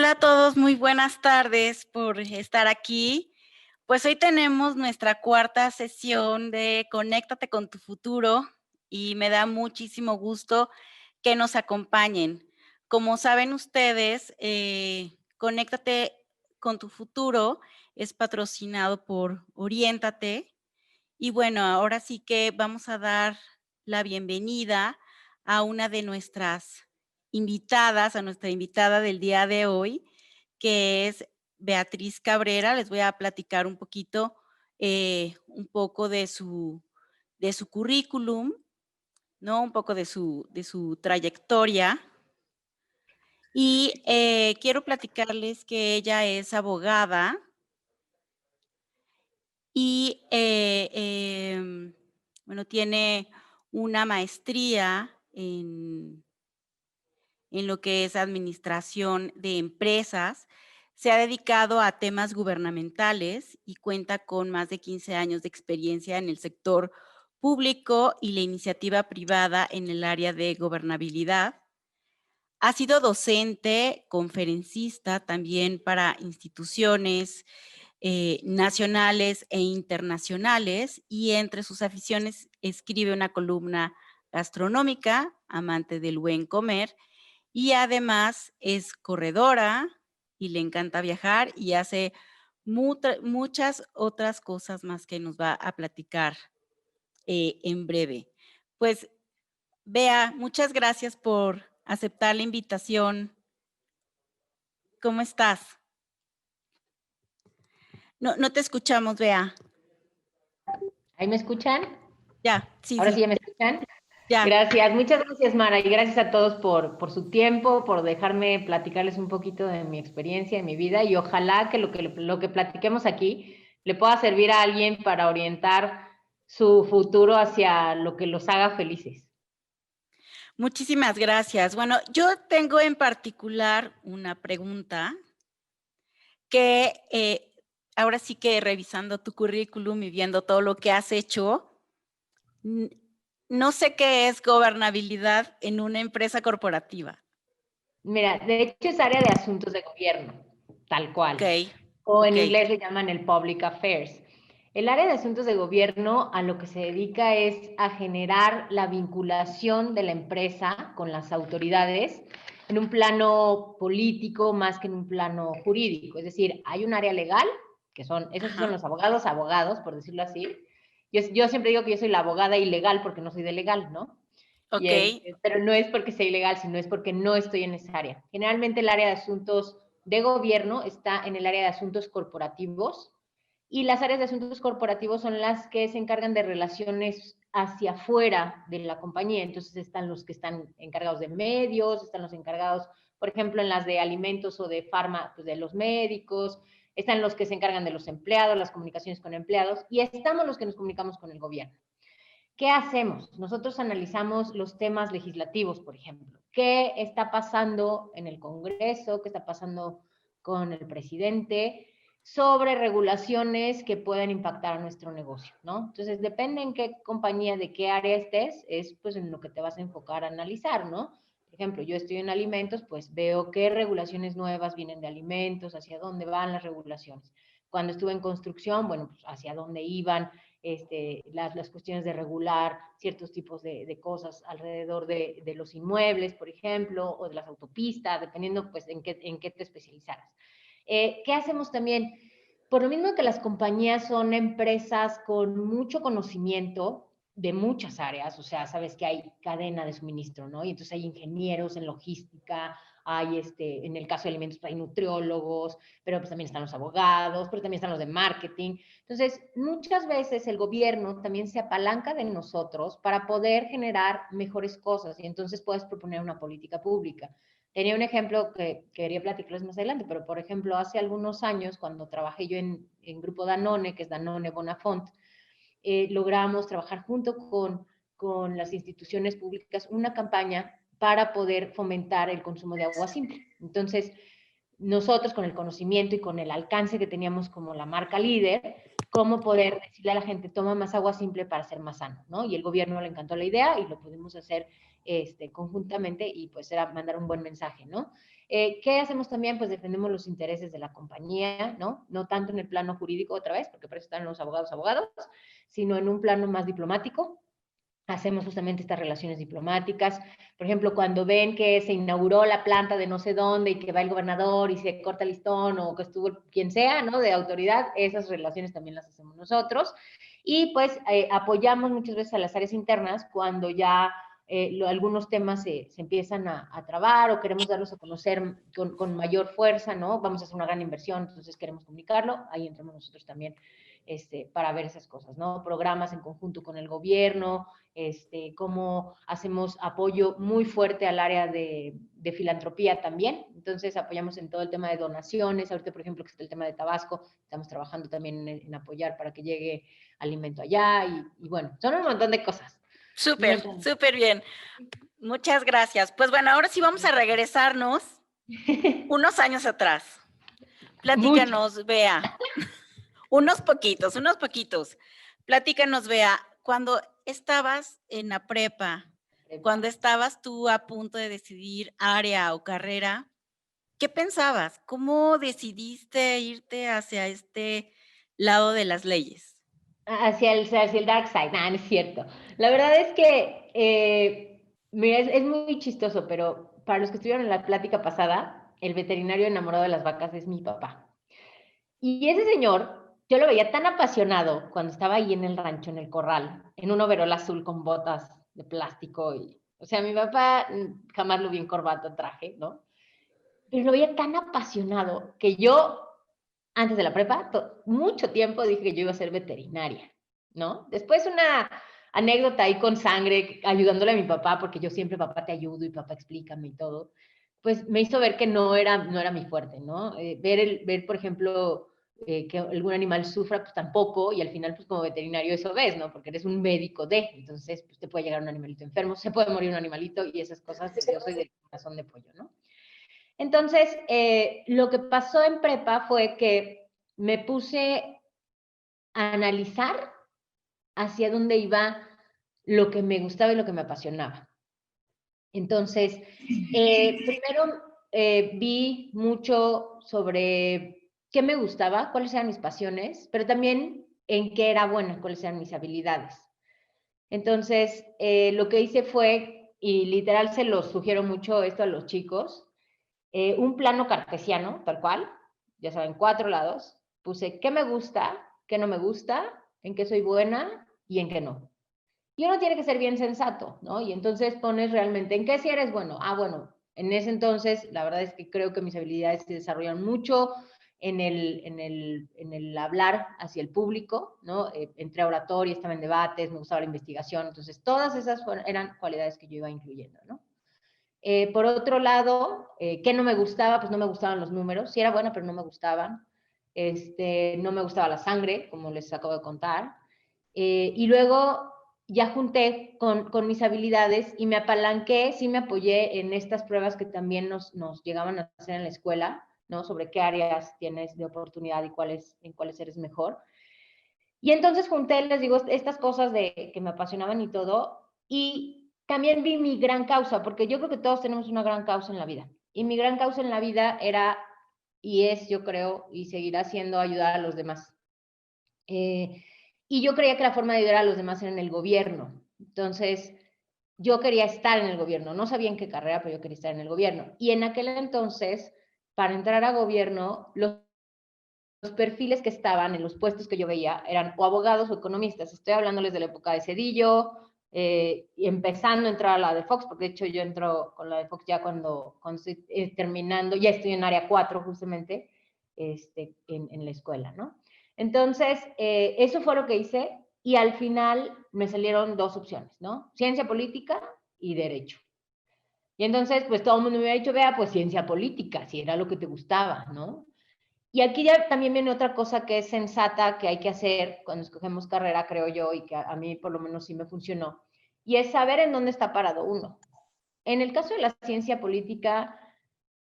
Hola a todos, muy buenas tardes por estar aquí. Pues hoy tenemos nuestra cuarta sesión de Conéctate con tu futuro y me da muchísimo gusto que nos acompañen. Como saben ustedes, Conéctate con tu futuro es patrocinado por Oriéntate. Y bueno, ahora sí que vamos a dar la bienvenida a una de nuestras invitadas, a nuestra invitada del día de hoy, que es Beatriz Cabrera. Les voy a platicar un poco de su currículum, ¿no? Un poco de su trayectoria. Y quiero platicarles que ella es abogada y bueno, tiene una maestría en lo que es administración de empresas. Se ha dedicado a temas gubernamentales y cuenta con más de 15 años de experiencia en el sector público y la iniciativa privada en el área de gobernabilidad. Ha sido docente, conferencista también para instituciones nacionales e internacionales, y entre sus aficiones escribe una columna gastronómica, amante del buen comer, y además es corredora y le encanta viajar y hace muchas otras cosas más que nos va a platicar en breve. Pues, Bea, muchas gracias por aceptar la invitación. ¿Cómo estás? No te escuchamos, Bea. ¿Ahí me escuchan? Ya, sí, Ahora sí, sí ya me escuchan. ya. Gracias, muchas gracias, Mara, y gracias a todos por su tiempo, por dejarme platicarles un poquito de mi experiencia, de mi vida, y ojalá que lo que platiquemos aquí le pueda servir a alguien para orientar su futuro hacia lo que los haga felices. Muchísimas gracias. Bueno, yo tengo en particular una pregunta que ahora sí que revisando tu currículum y viendo todo lo que has hecho, no sé qué es gobernabilidad en una empresa corporativa. Mira, de hecho es área de asuntos de gobierno, tal Ok, cual, o en ok. inglés le llaman el Public Affairs. El área de asuntos de gobierno a lo que se dedica es a generar la vinculación de la empresa con las autoridades en un plano político más que en un plano jurídico. Es decir, hay un área legal, que son, esos sí son Ajá, los abogados, por decirlo así. Yo siempre digo que yo soy la abogada ilegal porque no soy de legal, ¿no? ok, Pero no es porque sea ilegal, sino es porque no estoy en esa área. Generalmente el área de asuntos de gobierno está en el área de asuntos corporativos, y las áreas de asuntos corporativos son las que se encargan de relaciones hacia afuera de la compañía. Entonces están los que están encargados de medios, están los encargados, por ejemplo, en las de alimentos o de farma, pues de los médicos, están los que se encargan de los empleados, las comunicaciones con empleados, y estamos los que nos comunicamos con el gobierno. ¿Qué hacemos? Nosotros analizamos los temas legislativos, por ejemplo. ¿Qué está pasando en el Congreso? ¿Qué está pasando con el presidente? Sobre regulaciones que pueden impactar a nuestro negocio, ¿no? Entonces, depende en qué compañía, de qué área estés, es pues en lo que te vas a enfocar a analizar, ¿no? Por ejemplo, yo estoy en alimentos, pues veo qué regulaciones nuevas vienen de alimentos, hacia dónde van las regulaciones. Cuando estuve en construcción, bueno, pues hacia dónde iban, las cuestiones de regular ciertos tipos de cosas alrededor de los inmuebles, por ejemplo, o de las autopistas, dependiendo pues en qué te especializaras. ¿Qué hacemos también? Por lo mismo que las compañías son empresas con mucho conocimiento de muchas áreas, o sea, sabes que hay cadena de suministro, ¿no? Y entonces hay ingenieros en logística, hay en el caso de alimentos hay nutriólogos, pero pues también están los abogados, pero también están los de marketing. Entonces, muchas veces el gobierno también se apalanca de nosotros para poder generar mejores cosas, y entonces puedes proponer una política pública. Tenía un ejemplo que quería platicarles más adelante, pero por ejemplo, hace algunos años, cuando trabajé yo en Grupo Danone, que es Danone Bonafont, logramos trabajar junto con las instituciones públicas una campaña para poder fomentar el consumo de agua simple. Entonces, nosotros con el conocimiento y con el alcance que teníamos como la marca líder, cómo poder decirle a la gente, toma más agua simple para ser más sano, ¿no? Y el gobierno le encantó la idea y lo pudimos hacer conjuntamente, y pues era mandar un buen mensaje, ¿no? ¿Qué hacemos también? Pues defendemos los intereses de la compañía, ¿no? No tanto en el plano jurídico otra vez, porque por eso están los abogados, sino en un plano más diplomático. Hacemos justamente estas relaciones diplomáticas. Por ejemplo, cuando ven que se inauguró la planta de no sé dónde y que va el gobernador y se corta el listón o que estuvo quien sea, ¿no? De autoridad, esas relaciones también las hacemos nosotros. Y pues apoyamos muchas veces a las áreas internas cuando ya algunos temas se empiezan a trabar o queremos darlos a conocer con mayor fuerza, ¿no? Vamos a hacer una gran inversión, entonces queremos comunicarlo. Ahí entramos nosotros también para ver esas cosas, ¿no? Programas en conjunto con el gobierno, cómo hacemos apoyo muy fuerte al área de filantropía también. Entonces apoyamos en todo el tema de donaciones. Ahorita, por ejemplo, que está el tema de Tabasco, estamos trabajando también en apoyar para que llegue alimento allá y bueno, son un montón de cosas. Súper, súper bien. Muchas gracias. Pues bueno, ahora sí vamos a regresarnos unos años atrás. Platícanos, Bea. Unos poquitos, unos poquitos. Platícanos, Bea, cuando estabas en la prepa, cuando estabas tú a punto de decidir área o carrera, ¿qué pensabas? ¿Cómo decidiste irte hacia este lado de las leyes? Hacia el dark side, no es cierto. La verdad es que, mira, es muy chistoso, pero para los que estuvieron en la plática pasada, el veterinario enamorado de las vacas es mi papá. Y ese señor, yo lo veía tan apasionado cuando estaba ahí en el rancho, en el corral, en un overol azul con botas de plástico. O sea, mi papá jamás lo vi en corbata, traje, ¿no? Pero lo veía tan apasionado que yo, antes de la prepa, mucho tiempo dije que yo iba a ser veterinaria, ¿no? Después una anécdota ahí con sangre, ayudándole a mi papá, porque yo siempre, papá, te ayudo y papá, explícame y todo, pues me hizo ver que no era mi fuerte, ¿no? Ver, por ejemplo, que algún animal sufra, pues tampoco, y al final, pues como veterinario eso ves, ¿no? Porque eres un médico entonces, pues te puede llegar un animalito enfermo, se puede morir un animalito y esas cosas, pues, yo soy del corazón de pollo, ¿no? Entonces, lo que pasó en prepa fue que me puse a analizar hacia dónde iba lo que me gustaba y lo que me apasionaba. Entonces, primero vi mucho sobre qué me gustaba, cuáles eran mis pasiones, pero también en qué era buena, cuáles eran mis habilidades. Entonces, lo que hice fue, y literal se lo sugiero mucho esto a los chicos, un plano cartesiano, tal cual, ya saben, 4 lados. Puse qué me gusta, qué no me gusta, en qué soy buena y en qué no. Y uno tiene que ser bien sensato, ¿no? Y entonces pones realmente en qué sí eres bueno. Ah, bueno, en ese entonces, la verdad es que creo que mis habilidades se desarrollan mucho en el hablar hacia el público, ¿no? Entré a oratoria, estaba en debates, me gustaba la investigación, entonces todas esas eran cualidades que yo iba incluyendo, ¿no? Por otro lado, ¿qué no me gustaba? Pues no me gustaban los números. Sí era buena, pero no me gustaban. No me gustaba la sangre, como les acabo de contar. Y luego ya junté con mis habilidades y me apalanqué, sí me apoyé en estas pruebas que también nos llegaban a hacer en la escuela, ¿no? Sobre qué áreas tienes de oportunidad y en cuáles eres mejor. Y entonces junté, les digo, estas cosas que me apasionaban y todo, y también vi mi gran causa, porque yo creo que todos tenemos una gran causa en la vida. Y mi gran causa en la vida era, y es, yo creo, y seguirá siendo ayudar a los demás. Y yo creía que la forma de ayudar a los demás era en el gobierno. Entonces, yo quería estar en el gobierno. No sabía en qué carrera, pero yo quería estar en el gobierno. Y en aquel entonces, para entrar a gobierno, los perfiles que estaban en los puestos que yo veía eran o abogados o economistas. Estoy hablándoles de la época de Cedillo, y empezando a entrar a la de Fox, porque de hecho yo entro con la de Fox ya cuando estoy terminando, ya estoy en área 4 justamente, en la escuela, ¿no? Entonces, eso fue lo que hice y al final me salieron 2 opciones, ¿no? Ciencia política y derecho. Y entonces, pues todo el mundo me había dicho, vea, pues ciencia política, si era lo que te gustaba, ¿no? Y aquí ya también viene otra cosa que es sensata, que hay que hacer cuando escogemos carrera, creo yo, y que a mí por lo menos sí me funcionó, y es saber en dónde está parado uno. En el caso de la ciencia política,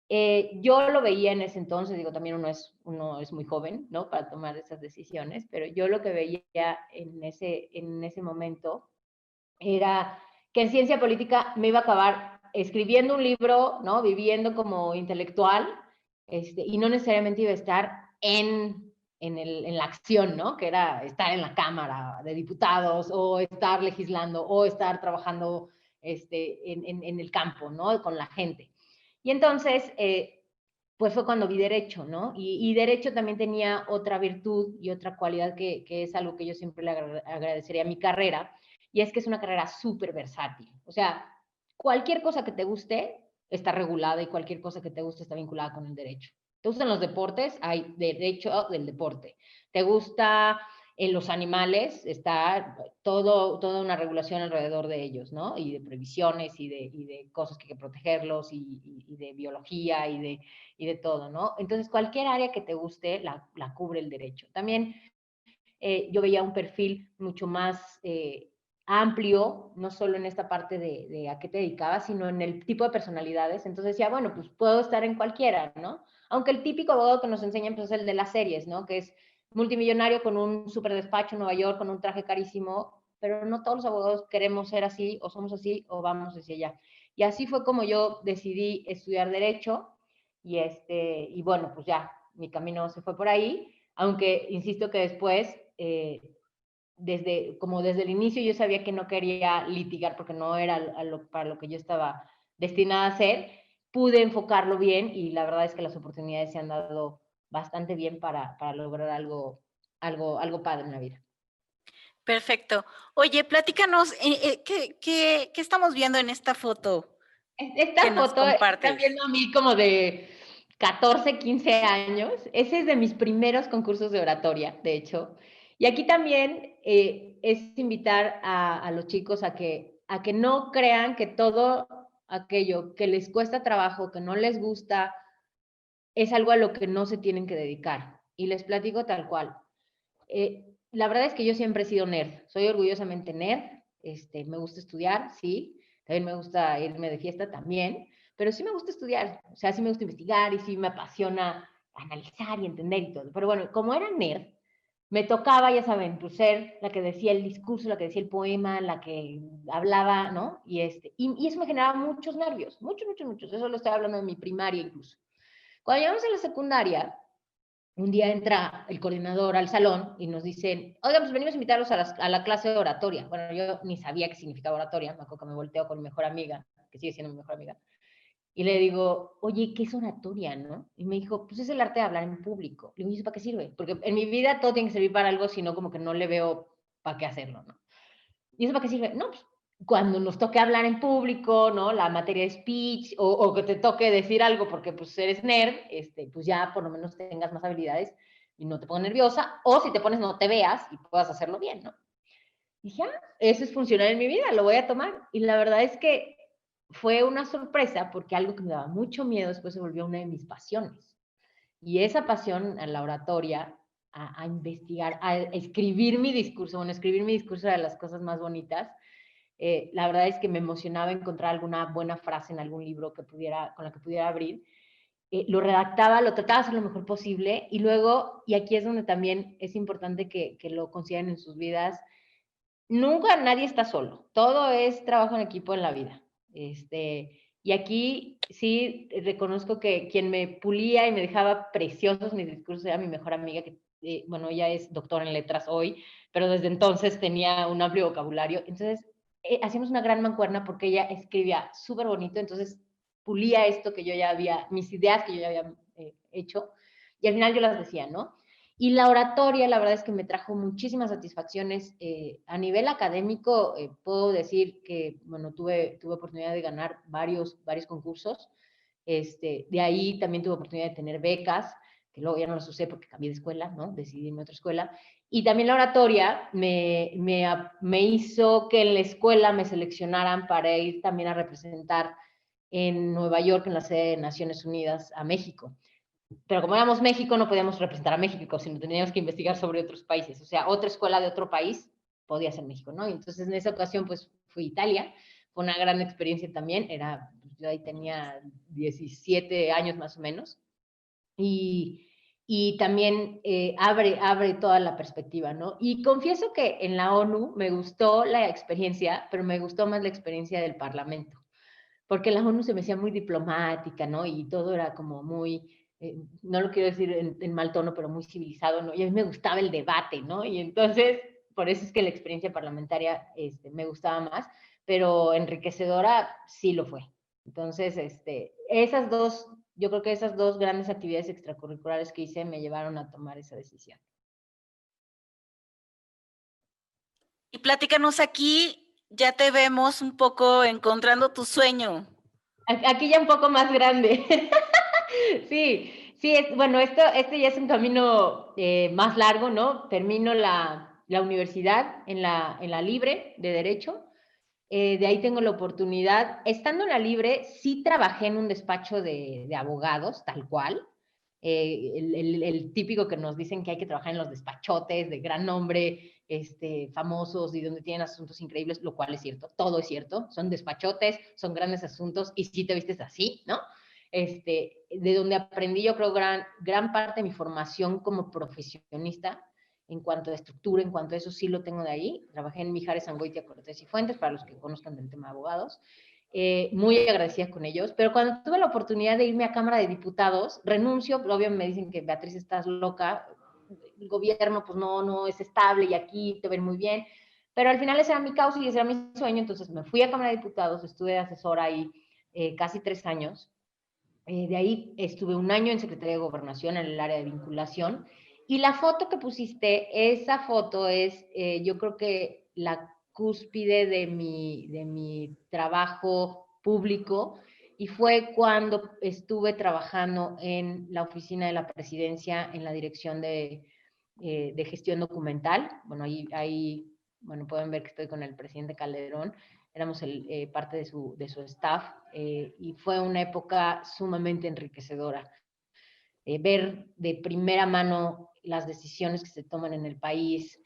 yo lo veía en ese entonces, digo, también uno es muy joven, ¿no? Para tomar esas decisiones, pero yo lo que veía en ese momento era que en ciencia política me iba a acabar escribiendo un libro, ¿no? Viviendo como intelectual, y no necesariamente iba a estar en la acción, ¿no? Que era estar en la Cámara de Diputados o estar legislando o estar trabajando en el campo, ¿no? Con la gente. Y entonces, pues fue cuando vi Derecho, ¿no? Y Derecho también tenía otra virtud y otra cualidad que es algo que yo siempre le agradecería a mi carrera, y es que es una carrera súper versátil. O sea, cualquier cosa que te guste está regulada y cualquier cosa que te guste está vinculada con el derecho. ¿Te gustan los deportes? Hay derecho del deporte. ¿Te gusta en los animales? Está toda una regulación alrededor de ellos, ¿no? Y de previsiones y de cosas que hay que protegerlos y de biología y de todo, ¿no? Entonces, cualquier área que te guste la cubre el derecho. También yo veía un perfil mucho más amplio, no solo en esta parte de a qué te dedicabas, sino en el tipo de personalidades. Entonces decía, bueno, pues puedo estar en cualquiera, ¿no? Aunque el típico abogado que nos enseñan pues, es el de las series, ¿no? Que es multimillonario con un super despacho en Nueva York, con un traje carísimo, pero no todos los abogados queremos ser así, o somos así, o vamos hacia allá. Y así fue como yo decidí estudiar Derecho, y bueno, pues ya, mi camino se fue por ahí, aunque insisto que después desde el inicio yo sabía que no quería litigar porque no era para lo que yo estaba destinada a hacer, pude enfocarlo bien y la verdad es que las oportunidades se han dado bastante bien para lograr algo padre en la vida. Perfecto. Oye, platícanos, ¿qué estamos viendo en esta foto que Esta nos foto está compartes? viendo a mí como de 14, 15 años. Ese es de mis primeros concursos de oratoria, de hecho. Y aquí también es invitar a los chicos a que no crean que todo aquello que les cuesta trabajo, que no les gusta, es algo a lo que no se tienen que dedicar. Y les platico tal cual. La verdad es que yo siempre he sido nerd. Soy orgullosamente nerd. Me gusta estudiar, sí. También me gusta irme de fiesta, también. Pero sí me gusta estudiar. O sea, sí me gusta investigar y sí me apasiona analizar y entender y todo. Pero bueno, como era nerd, me tocaba, ya saben, pues ser la que decía el discurso, la que decía el poema, la que hablaba, ¿no? Y eso me generaba muchos nervios, muchos, muchos, muchos. Eso lo estoy hablando de mi primaria incluso. Cuando llegamos a la secundaria, un día entra el coordinador al salón y nos dicen, oiga, pues venimos a invitarlos a la clase de oratoria. Bueno, yo ni sabía qué significaba oratoria, me acuerdo que me volteo con mi mejor amiga, que sigue siendo mi mejor amiga, y le digo, oye, ¿qué es oratoria, no? Y me dijo, pues es el arte de hablar en público. Le digo, ¿y eso para qué sirve? Porque en mi vida todo tiene que servir para algo, sino como que no le veo para qué hacerlo, ¿no? ¿Y eso para qué sirve? No, pues cuando nos toque hablar en público, ¿no? La materia de speech, o que te toque decir algo porque pues eres nerd, pues ya por lo menos tengas más habilidades y no te pongas nerviosa, o si te pones no te veas y puedas hacerlo bien, ¿no? Y dije, eso es funcional en mi vida, lo voy a tomar. Y la verdad es que fue una sorpresa porque algo que me daba mucho miedo después se volvió una de mis pasiones. Y esa pasión a la oratoria, a investigar, a escribir mi discurso, bueno, escribir mi discurso era de las cosas más bonitas. La verdad es que me emocionaba encontrar alguna buena frase en algún libro con la que pudiera abrir. Lo redactaba, lo trataba de hacer lo mejor posible y luego, y aquí es donde también es importante que lo consideren en sus vidas, nunca nadie está solo, todo es trabajo en equipo en la vida. Y aquí sí reconozco que quien me pulía y me dejaba preciosos mis discursos era mi mejor amiga, que bueno, ella es doctora en letras hoy, pero desde entonces tenía un amplio vocabulario. Entonces, hacíamos una gran mancuerna porque ella escribía súper bonito, entonces pulía esto que yo ya había, mis ideas que yo ya había hecho, y al final yo las decía, ¿no? Y la oratoria, la verdad es que me trajo muchísimas satisfacciones. A nivel académico, puedo decir que, bueno, tuve oportunidad de ganar varios concursos. De ahí también tuve oportunidad de tener becas, que luego ya no las usé porque cambié de escuela, ¿no? Decidí irme a otra escuela. Y también la oratoria me hizo que en la escuela me seleccionaran para ir también a representar en Nueva York, en la sede de Naciones Unidas, a México. Pero como éramos México, no podíamos representar a México, sino teníamos que investigar sobre otros países. O sea, otra escuela de otro país podía ser México, ¿no? Y entonces en esa ocasión, pues fui a Italia. Fue una gran experiencia también. Yo ahí tenía 17 años más o menos. Y también abre toda la perspectiva, ¿no? Y confieso que en la ONU me gustó la experiencia, pero me gustó más la experiencia del Parlamento porque la ONU se me hacía muy diplomática, ¿no? Y todo era como muy, no lo quiero decir en mal tono, pero muy civilizado, ¿no? Y a mí me gustaba el debate, ¿no? Y entonces, por eso es que la experiencia parlamentaria me gustaba más, pero enriquecedora sí lo fue. Entonces, esas dos, yo creo que esas dos grandes actividades extracurriculares que hice me llevaron a tomar esa decisión. Y platícanos aquí, ya te vemos un poco encontrando tu sueño. Aquí ya un poco más grande. Sí, sí, bueno, este ya es un camino más largo, ¿no? Termino la universidad en la Libre de Derecho. De ahí tengo la oportunidad, estando en la Libre, sí trabajé en un despacho de abogados, tal cual. El típico que nos dicen que hay que trabajar en los despachotes de gran nombre, famosos y donde tienen asuntos increíbles, lo cual es cierto, todo es cierto, son despachotes, son grandes asuntos y sí te vistes así, ¿no? De donde aprendí yo creo gran parte de mi formación como profesionista en cuanto a estructura, en cuanto a eso sí lo tengo de ahí. Trabajé en Mijares, Angoitia, Cortés y Fuentes, para los que conozcan del tema de abogados. Muy agradecida con ellos, pero cuando tuve la oportunidad de irme a Cámara de Diputados, renuncio, obviamente me dicen que Beatriz estás loca, el gobierno pues no es estable y aquí te ven muy bien, pero al final ese era mi causa y ese era mi sueño, entonces me fui a Cámara de Diputados, estuve de asesora ahí casi 3 años, de ahí estuve un año en Secretaría de Gobernación en el área de vinculación. Y la foto que pusiste, esa foto es, yo creo que la cúspide de mi trabajo público y fue cuando estuve trabajando en la oficina de la presidencia en la dirección de gestión documental. Bueno, ahí, bueno, pueden ver que estoy con el presidente Calderón, éramos parte de su staff y fue una época sumamente enriquecedora. Ver de primera mano las decisiones que se toman en el país,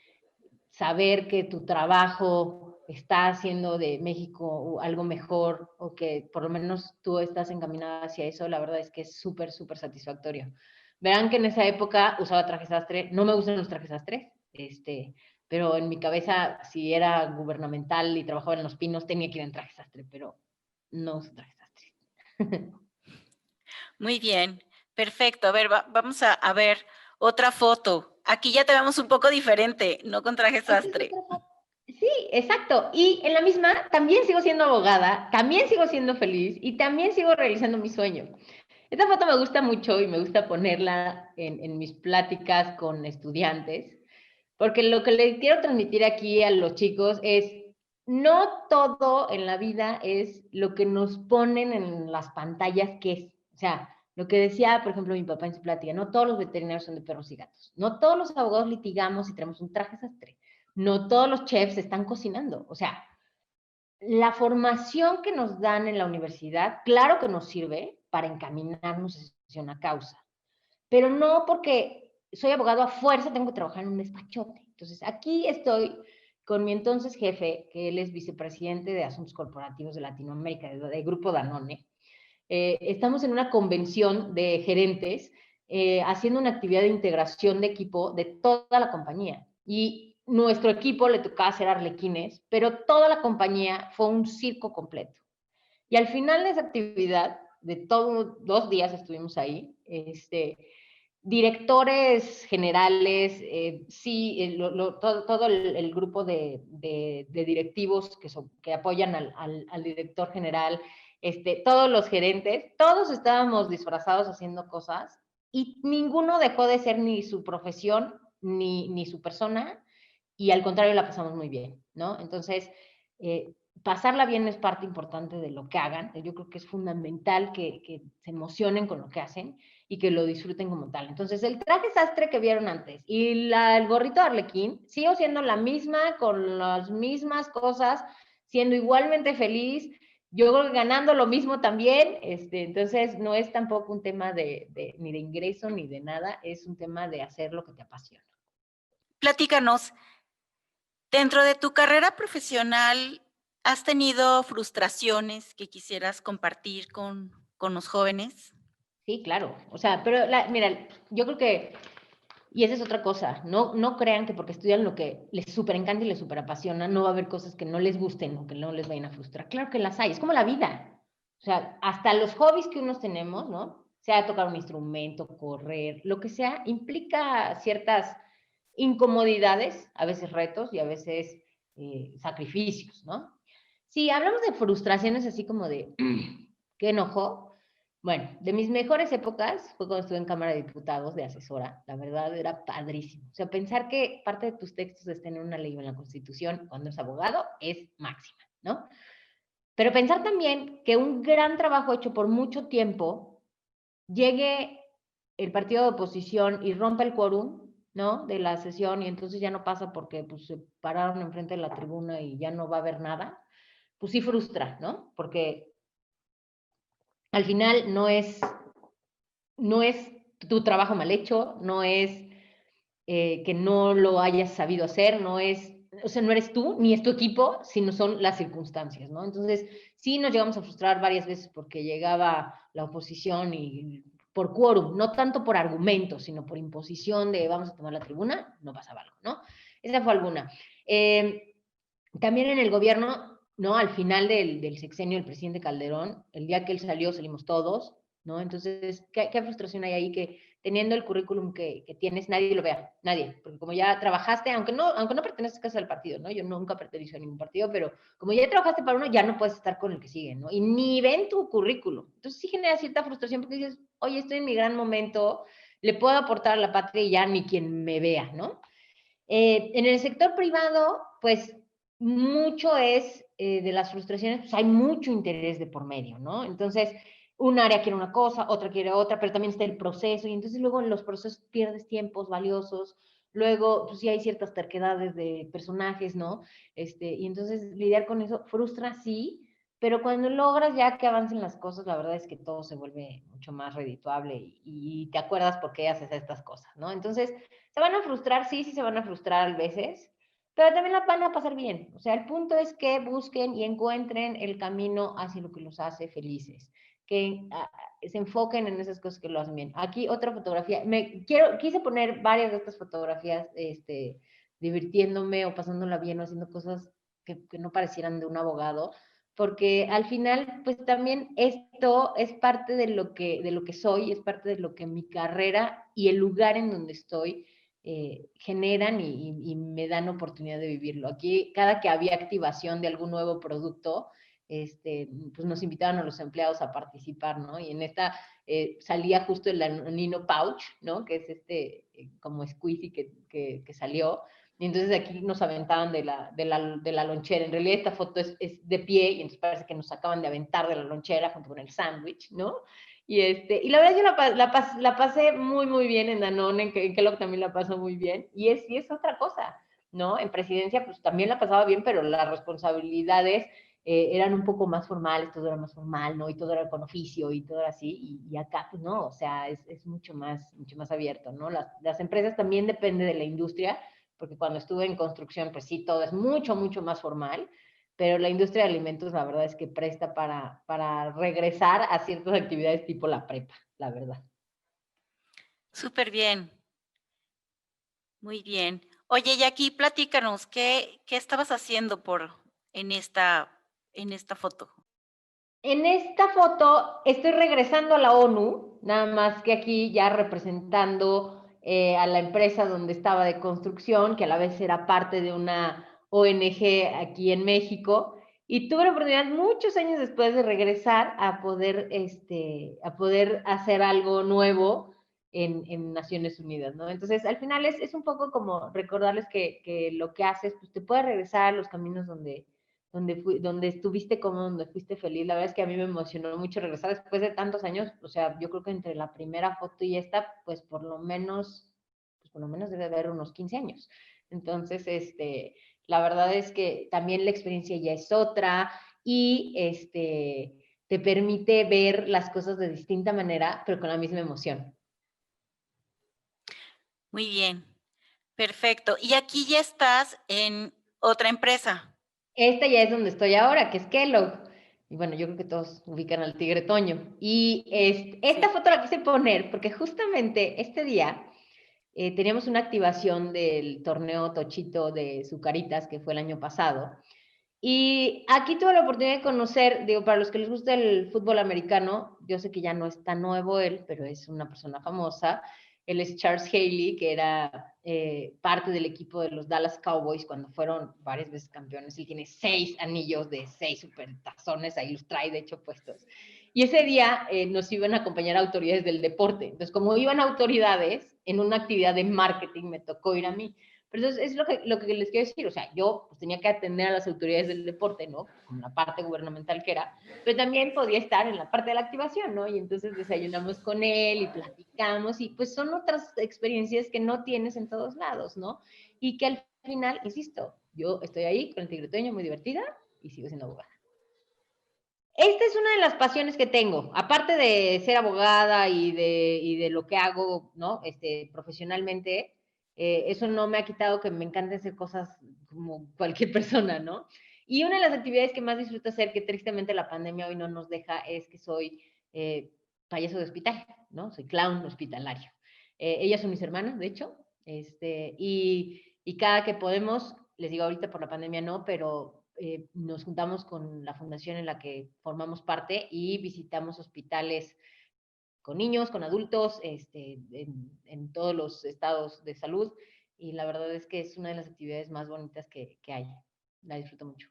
saber que tu trabajo está haciendo de México algo mejor o que por lo menos tú estás encaminada hacia eso, la verdad es que es súper, súper satisfactorio. Verán que en esa época usaba traje sastre, no me gustan los trajes sastres, pero en mi cabeza, si era gubernamental y trabajaba en Los Pinos, tenía que ir en traje sastre, pero no uso traje sastre. Muy bien, perfecto. A ver, vamos a ver otra foto. Aquí ya te vemos un poco diferente, no con traje Esta es sastre. otra foto. Sí, exacto. Y en la misma también sigo siendo abogada, también sigo siendo feliz y también sigo realizando mi sueño. Esta foto me gusta mucho y me gusta ponerla en mis pláticas con estudiantes, porque lo que les quiero transmitir aquí a los chicos es, no todo en la vida es lo que nos ponen en las pantallas que es. O sea, lo que decía, por ejemplo, mi papá en su plática, no todos los veterinarios son de perros y gatos, no todos los abogados litigamos y tenemos un traje sastre, no todos los chefs están cocinando. O sea, la formación que nos dan en la universidad, claro que nos sirve para encaminarnos hacia una causa, pero no porque soy abogado a fuerza tengo que trabajar en un despachote. Entonces, aquí estoy con mi entonces jefe, que él es vicepresidente de Asuntos Corporativos de Latinoamérica, de Grupo Danone. Estamos en una convención de gerentes haciendo una actividad de integración de equipo de toda la compañía. Y nuestro equipo le tocaba hacer arlequines, pero toda la compañía fue un circo completo. Y al final de esa actividad, de todos 2 días estuvimos ahí, directores generales, sí, todo el grupo de directivos que apoyan al director general, todos los gerentes, todos estábamos disfrazados haciendo cosas y ninguno dejó de ser ni su profesión ni su persona y al contrario la pasamos muy bien, ¿no? Entonces, pasarla bien es parte importante de lo que hagan. Yo creo que es fundamental que se emocionen con lo que hacen y que lo disfruten como tal. Entonces, el traje sastre que vieron antes y el gorrito de Arlequín, sigo siendo la misma, con las mismas cosas, siendo igualmente feliz, yo creo que ganando lo mismo también, entonces no es tampoco un tema ni de ingreso ni de nada, es un tema de hacer lo que te apasiona. Platícanos, dentro de tu carrera profesional, ¿has tenido frustraciones que quisieras compartir con los jóvenes? Sí, claro. O sea, pero mira, yo creo que, y esa es otra cosa, no crean que porque estudian lo que les súper encanta y les súper apasiona, no va a haber cosas que no les gusten o que no les vayan a frustrar. Claro que las hay, es como la vida. O sea, hasta los hobbies que unos tenemos, ¿no? Sea tocar un instrumento, correr, lo que sea, implica ciertas incomodidades, a veces retos y a veces sacrificios, ¿no? Si hablamos de frustraciones así como de, qué enojo, bueno, de mis mejores épocas fue cuando estuve en Cámara de Diputados de asesora. La verdad era padrísimo. O sea, pensar que parte de tus textos estén en una ley o en la Constitución cuando eres abogado es máxima, ¿no? Pero pensar también que un gran trabajo hecho por mucho tiempo llegue el partido de oposición y rompa el quórum, ¿no? De la sesión y entonces ya no pasa porque pues, se pararon enfrente de la tribuna y ya no va a haber nada, pues sí frustra, ¿no? Porque al final no es tu trabajo mal hecho, no es que no lo hayas sabido hacer, no es, o sea, no eres tú ni es tu equipo, sino son las circunstancias, ¿no? Entonces, sí nos llegamos a frustrar varias veces porque llegaba la oposición y por quórum, no tanto por argumentos, sino por imposición de vamos a tomar la tribuna, no pasaba algo, ¿no? Esa fue alguna. También en el gobierno, ¿no? Al final del sexenio del presidente Calderón, el día que él salió, salimos todos, ¿no? Entonces, ¿qué frustración hay ahí que teniendo el currículum que tienes, nadie lo vea, nadie, porque como ya trabajaste, aunque no perteneces casi al partido, ¿no? Yo nunca pertenezco a ningún partido, pero como ya trabajaste para uno, ya no puedes estar con el que sigue, ¿no? Y ni ven tu currículum. Entonces sí genera cierta frustración porque dices, oye, estoy en mi gran momento, le puedo aportar a la patria y ya ni quien me vea, ¿no? En el sector privado, pues mucho es de las frustraciones, pues hay mucho interés de por medio, ¿no? Entonces, un área quiere una cosa, otra quiere otra, pero también está el proceso, y entonces luego en los procesos pierdes tiempos valiosos, luego, pues sí hay ciertas terquedades de personajes, ¿no? Y entonces lidiar con eso frustra, sí, pero cuando logras ya que avancen las cosas, la verdad es que todo se vuelve mucho más redituable y te acuerdas por qué haces estas cosas, ¿no? Entonces, se van a frustrar, sí, sí se van a frustrar a veces, pero también la van a pasar bien. O sea, el punto es que busquen y encuentren el camino hacia lo que los hace felices, que se enfoquen en esas cosas que lo hacen bien. Aquí otra fotografía, quise poner varias de estas fotografías, divirtiéndome o pasándola bien o haciendo cosas que no parecieran de un abogado, porque al final, pues también esto es parte de lo que soy, es parte de lo que mi carrera y el lugar en donde estoy generan y me dan oportunidad de vivirlo. Aquí, cada que había activación de algún nuevo producto, pues nos invitaban a los empleados a participar, ¿no? Y en esta salía justo el Nino Pouch, ¿no? Que es como squeezy que salió. Y entonces aquí nos aventaban de la lonchera. En realidad esta foto es de pie y entonces parece que nos acaban de aventar de la lonchera junto con el sándwich, ¿no? Y la verdad yo la pasé muy, muy bien en Danone, en Kellogg también la paso muy bien. Y es otra cosa, ¿no? En presidencia pues también la pasaba bien, pero las responsabilidades eran un poco más formales, todo era más formal, ¿no? Y todo era con oficio y todo era así. Y acá pues no, o sea, es mucho más abierto, ¿no? Las empresas también depende de la industria, porque cuando estuve en construcción pues sí, todo es mucho, mucho más formal, pero la industria de alimentos la verdad es que presta para regresar a ciertas actividades tipo la prepa, la verdad. Súper bien, muy bien. Oye, Jackie, platícanos, ¿qué estabas haciendo en esta foto? En esta foto estoy regresando a la ONU, nada más que aquí ya representando a la empresa donde estaba de construcción, que a la vez era parte de una ONG aquí en México, y tuve la oportunidad muchos años después de regresar a poder hacer algo nuevo en Naciones Unidas, ¿no? Entonces, al final es un poco como recordarles que lo que haces, pues te puede regresar a los caminos donde estuviste cómodo, donde fuiste feliz. La verdad es que a mí me emocionó mucho regresar después de tantos años. O sea, yo creo que entre la primera foto y esta, pues por lo menos debe haber unos 15 años. Entonces, la verdad es que también la experiencia ya es otra y te permite ver las cosas de distinta manera, pero con la misma emoción. Muy bien, perfecto. Y aquí ya estás en otra empresa. Esta ya es donde estoy ahora, que es Kellogg. Y bueno, yo creo que todos ubican al Tigre Toño. Y esta Sí. foto la quise poner porque justamente este día teníamos una activación del torneo Tochito de Zucaritas, que fue el año pasado. Y aquí tuve la oportunidad de conocer, digo, para los que les gusta el fútbol americano, yo sé que ya no es tan nuevo él, pero es una persona famosa. Él es Charles Haley, que era parte del equipo de los Dallas Cowboys cuando fueron varias veces campeones. Él tiene 6 anillos de 6 supertazones, ahí los trae de hecho puestos. Y ese día nos iban a acompañar autoridades del deporte. Entonces, como iban autoridades en una actividad de marketing, me tocó ir a mí. Pero entonces es lo que les quiero decir, o sea, yo pues, tenía que atender a las autoridades del deporte, ¿no? Con la parte gubernamental que era, pero también podía estar en la parte de la activación, ¿no? Y entonces desayunamos con él y platicamos y pues son otras experiencias que no tienes en todos lados, ¿no? Y que al final, insisto, yo estoy ahí con el tigreteño muy divertida y sigo siendo abogada. Esta es una de las pasiones que tengo, aparte de ser abogada y de lo que hago, ¿no? Profesionalmente, eso no me ha quitado que me encante hacer cosas como cualquier persona, ¿no? Y una de las actividades que más disfruto hacer, que tristemente la pandemia hoy no nos deja, es que soy payaso de hospital, ¿no? Soy clown hospitalario. Ellas son mis hermanas, de hecho, y cada que podemos, les digo ahorita por la pandemia no, pero nos juntamos con la fundación en la que formamos parte y visitamos hospitales con niños, con adultos, en todos los estados de salud. Y la verdad es que es una de las actividades más bonitas que hay. La disfruto mucho.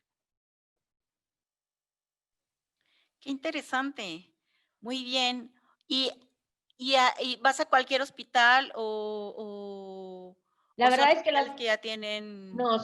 Qué interesante. Muy bien. ¿Y, y vas a cualquier hospital La o son verdad es que hospitales que ya tienen? no,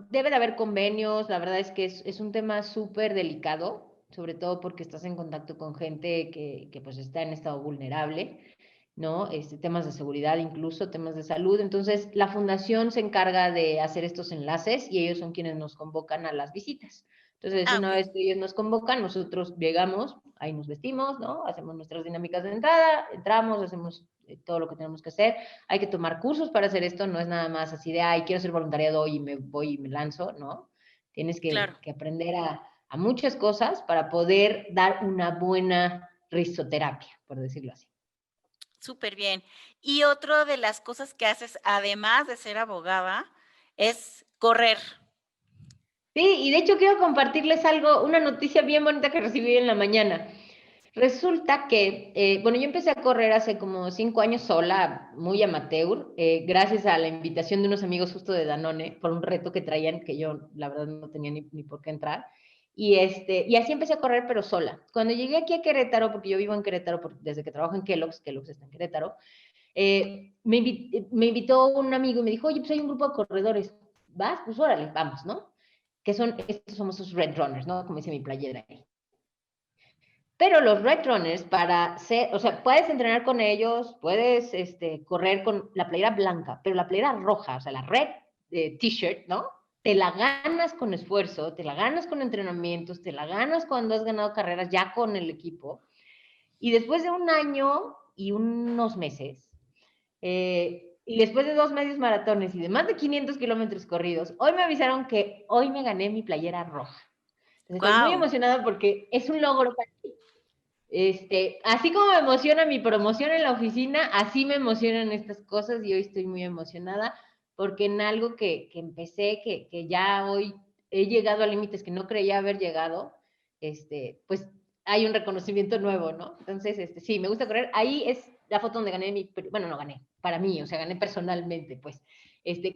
debe de haber convenios, la verdad es que es un tema súper delicado, sobre todo porque estás en contacto con gente que pues está en estado vulnerable, ¿no? Temas de seguridad, incluso temas de salud. Entonces, la fundación se encarga de hacer estos enlaces y ellos son quienes nos convocan a las visitas. Entonces, Ah, una ok. vez que ellos nos convocan, nosotros llegamos, ahí nos vestimos, ¿no? Hacemos nuestras dinámicas de entrada, entramos, hacemos todo lo que tenemos que hacer. Hay que tomar cursos para hacer esto, no es nada más así de, ay, quiero ser voluntariado hoy y me voy y me lanzo, ¿no? Tienes Claro. que aprender a muchas cosas para poder dar una buena risoterapia, por decirlo así. Súper bien. Y otra de las cosas que haces, además de ser abogada, es correr. Sí, y de hecho quiero compartirles algo, una noticia bien bonita que recibí en la mañana. Resulta que, bueno, yo empecé a correr hace como 5 años sola, muy amateur, gracias a la invitación de unos amigos justo de Danone, por un reto que traían, que yo la verdad no tenía ni por qué entrar. Y así empecé a correr, pero sola. Cuando llegué aquí a Querétaro, porque yo vivo en Querétaro desde que trabajo en Kellogg's está en Querétaro, me invitó un amigo y me dijo, oye, pues hay un grupo de corredores, ¿vas? Pues órale, vamos, ¿no? Que son estos famosos Red Runners, ¿no? Como dice mi playera ahí. Pero los Red Runners, para ser, o sea, puedes entrenar con ellos, puedes correr con la playera blanca, pero la playera roja, o sea, la red t-shirt, ¿no? Te la ganas con esfuerzo, te la ganas con entrenamientos, te la ganas cuando has ganado carreras ya con el equipo. Y después de un año y unos meses, y después de 2 medios maratones y de más de 500 kilómetros corridos, hoy me avisaron que hoy me gané mi playera roja. Entonces estoy muy Guau. emocionada porque es un logro para mí. Así como me emociona mi promoción en la oficina, así me emocionan estas cosas y hoy estoy muy emocionada porque en algo que empecé, que ya hoy he llegado a límites que no creía haber llegado, pues hay un reconocimiento nuevo, ¿no? Entonces, sí, me gusta correr. Ahí es la foto donde gané bueno, no gané, para mí, o sea, gané personalmente, pues,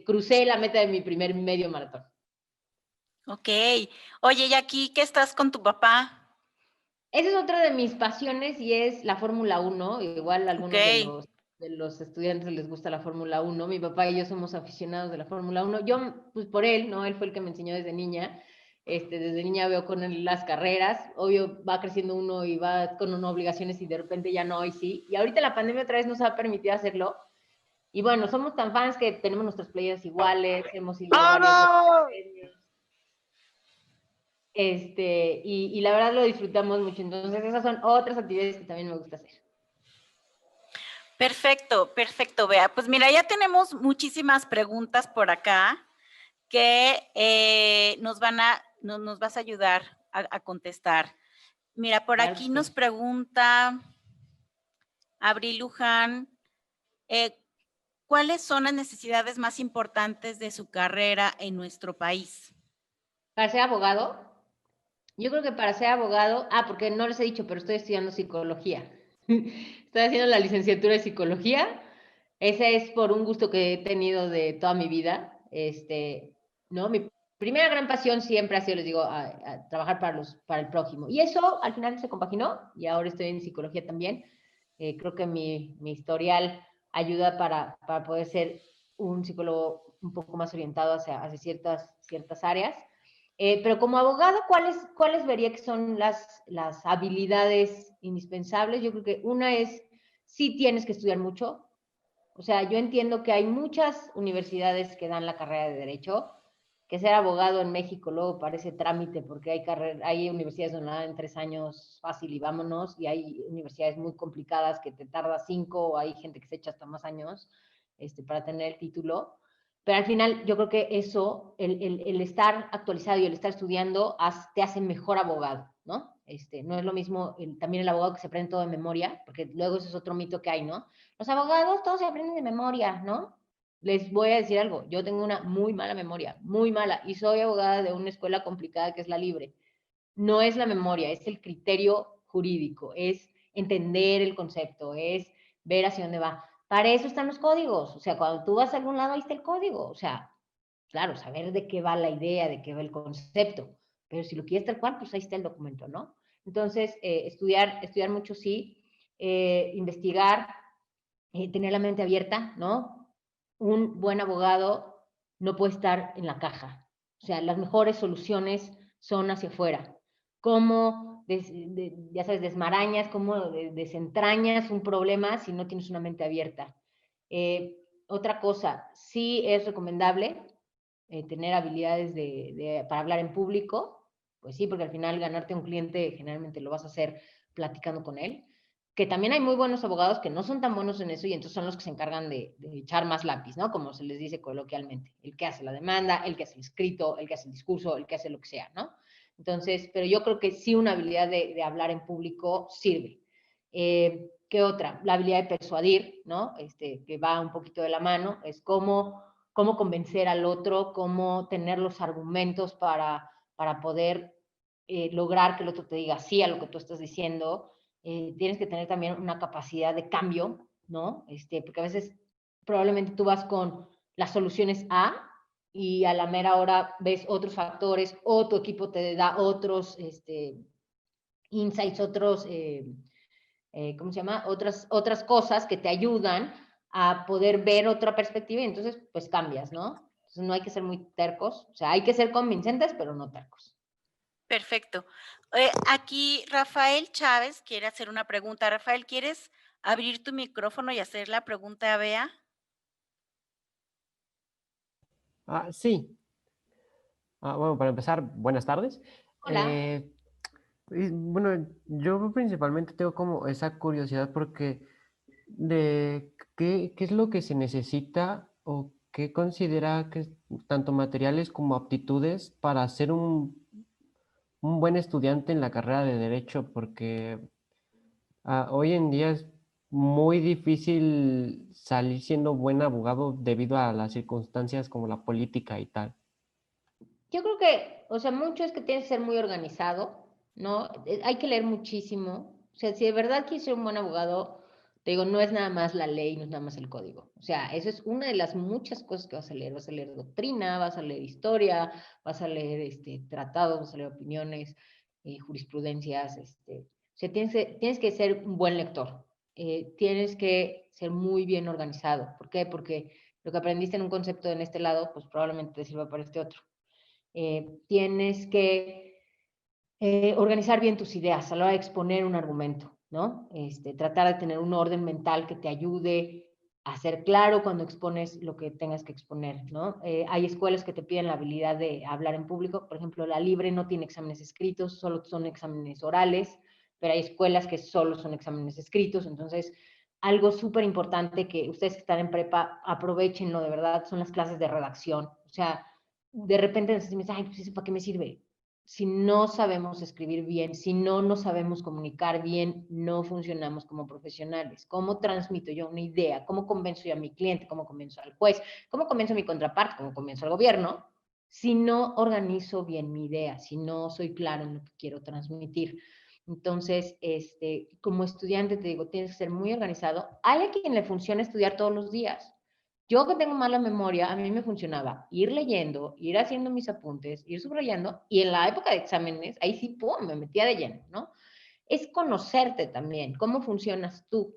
crucé la meta de mi primer medio maratón. Ok. Oye, y aquí que estás con tu papá. Esa es otra de mis pasiones y es la Fórmula 1. Igual a Ok. algunos de los estudiantes les gusta la Fórmula 1. Mi papá y yo somos aficionados de la Fórmula 1. Yo, pues por él, ¿no? Él fue el que me enseñó desde niña. Desde niña veo con él las carreras. Obvio, va creciendo uno y va con unas obligaciones y de repente ya no, y sí. Y ahorita la pandemia otra vez nos ha permitido hacerlo. Y bueno, somos tan fans que tenemos nuestras playas iguales, hemos ido a varios premios. Y la verdad lo disfrutamos mucho. Entonces, esas son otras actividades que también me gusta hacer. Perfecto, perfecto, Bea. Pues mira, ya tenemos muchísimas preguntas por acá que nos vas a ayudar a contestar. Mira, por Claro que aquí nos sí. pregunta Abril Luján, eh, ¿cuáles son las necesidades más importantes de su carrera en nuestro país? Para ser abogado, yo creo que para ser abogado, porque no les he dicho, pero estoy estudiando psicología. Estoy haciendo la licenciatura de psicología. Ese es por un gusto que he tenido de toda mi vida. ¿No? Mi primera gran pasión siempre ha sido, les digo, a trabajar para el prójimo. Y eso al final se compaginó y ahora estoy en psicología también. Creo que mi historial ayuda para poder ser un psicólogo un poco más orientado hacia ciertas áreas. Pero como abogado, ¿cuáles vería que son las habilidades indispensables? Yo creo que una es, sí tienes que estudiar mucho. O sea, yo entiendo que hay muchas universidades que dan la carrera de Derecho, que ser abogado en México luego parece trámite porque hay universidades donde dan en 3 años fácil y vámonos, y hay universidades muy complicadas que te tarda 5, o hay gente que se echa hasta más años para tener el título. Pero al final yo creo que eso, el estar actualizado y el estar estudiando te hace mejor abogado, ¿no? No es lo mismo también el abogado que se aprende todo de memoria, porque luego ese es otro mito que hay, ¿no? Los abogados todos se aprenden de memoria, ¿no? Les voy a decir algo, yo tengo una muy mala memoria, muy mala, y soy abogada de una escuela complicada que es la Libre. No es la memoria, es el criterio jurídico, es entender el concepto, es ver hacia dónde va. Para eso están los códigos, o sea, cuando tú vas a algún lado, ahí está el código, o sea, claro, saber de qué va la idea, de qué va el concepto, pero si lo quieres tal cual, pues ahí está el documento, ¿no? Entonces, estudiar mucho sí, investigar, tener la mente abierta, ¿no? Un buen abogado no puede estar en la caja. O sea, las mejores soluciones son hacia afuera. ¿Cómo, ya sabes, desmarañas, cómo desentrañas un problema si no tienes una mente abierta? Otra cosa, sí es recomendable tener habilidades para hablar en público, pues sí, porque al final ganarte un cliente generalmente lo vas a hacer platicando con él, que también hay muy buenos abogados que no son tan buenos en eso y entonces son los que se encargan de echar más lápiz, ¿no? Como se les dice coloquialmente, el que hace la demanda, el que hace el escrito, el que hace el discurso, el que hace lo que sea, ¿no? Entonces, pero yo creo que sí una habilidad de hablar en público sirve. ¿Qué otra? La habilidad de persuadir, ¿no? Que va un poquito de la mano, es cómo convencer al otro, cómo tener los argumentos para poder lograr que el otro te diga sí a lo que tú estás diciendo. Tienes que tener también una capacidad de cambio, ¿no? Porque a veces probablemente tú vas con las soluciones A y a la mera hora ves otros factores, o tu equipo te da otros insights, ¿cómo se llama? Otras cosas que te ayudan a poder ver otra perspectiva y entonces pues cambias, ¿no? Entonces no hay que ser muy tercos, o sea, hay que ser convincentes, pero no tercos. Perfecto. Aquí Rafael Chávez quiere hacer una pregunta. Rafael, ¿quieres abrir tu micrófono y hacer la pregunta a Bea? Sí. Bueno, para empezar, buenas tardes. Hola. Bueno, yo principalmente tengo como esa curiosidad porque de qué es lo que se necesita o qué considera que tanto materiales como aptitudes para ser un buen estudiante en la carrera de Derecho, porque hoy en día es muy difícil salir siendo buen abogado debido a las circunstancias como la política y tal. Yo creo que, o sea, mucho es que tienes que ser muy organizado, ¿no? Hay que leer muchísimo. O sea, si de verdad quieres ser un buen abogado, te digo, no es nada más la ley, no es nada más el código. O sea, eso es una de las muchas cosas que vas a leer. Vas a leer doctrina, vas a leer historia, vas a leer tratados, vas a leer opiniones, jurisprudencias. O sea, tienes que ser un buen lector. Tienes que ser muy bien organizado. ¿Por qué? Porque lo que aprendiste en un concepto en este lado, pues probablemente te sirva para este otro. Tienes que organizar bien tus ideas a la hora de exponer un argumento, ¿no? Tratar de tener un orden mental que te ayude a ser claro cuando expones lo que tengas que exponer, ¿no? Hay escuelas que te piden la habilidad de hablar en público, por ejemplo, la Libre no tiene exámenes escritos, solo son exámenes orales, pero hay escuelas que solo son exámenes escritos, entonces algo súper importante que ustedes que están en prepa aprovechenlo de verdad son las clases de redacción, o sea, de repente decimos, ay, pues eso para qué me sirve. Si no sabemos escribir bien, si no sabemos comunicar bien, no funcionamos como profesionales. ¿Cómo transmito yo una idea? ¿Cómo convenzo yo a mi cliente? ¿Cómo convenzo al juez? ¿Cómo convenzo a mi contraparte? ¿Cómo convenzo al gobierno? si no organizo bien mi idea, si no soy claro en lo que quiero transmitir. Entonces, como estudiante, te digo, tienes que ser muy organizado. Hay a quien le funciona estudiar todos los días. Yo que tengo mala memoria, a mí me funcionaba ir leyendo, ir haciendo mis apuntes, ir subrayando, y en la época de exámenes, ahí sí, pum, me metía de lleno, ¿no? Es conocerte también, cómo funcionas tú.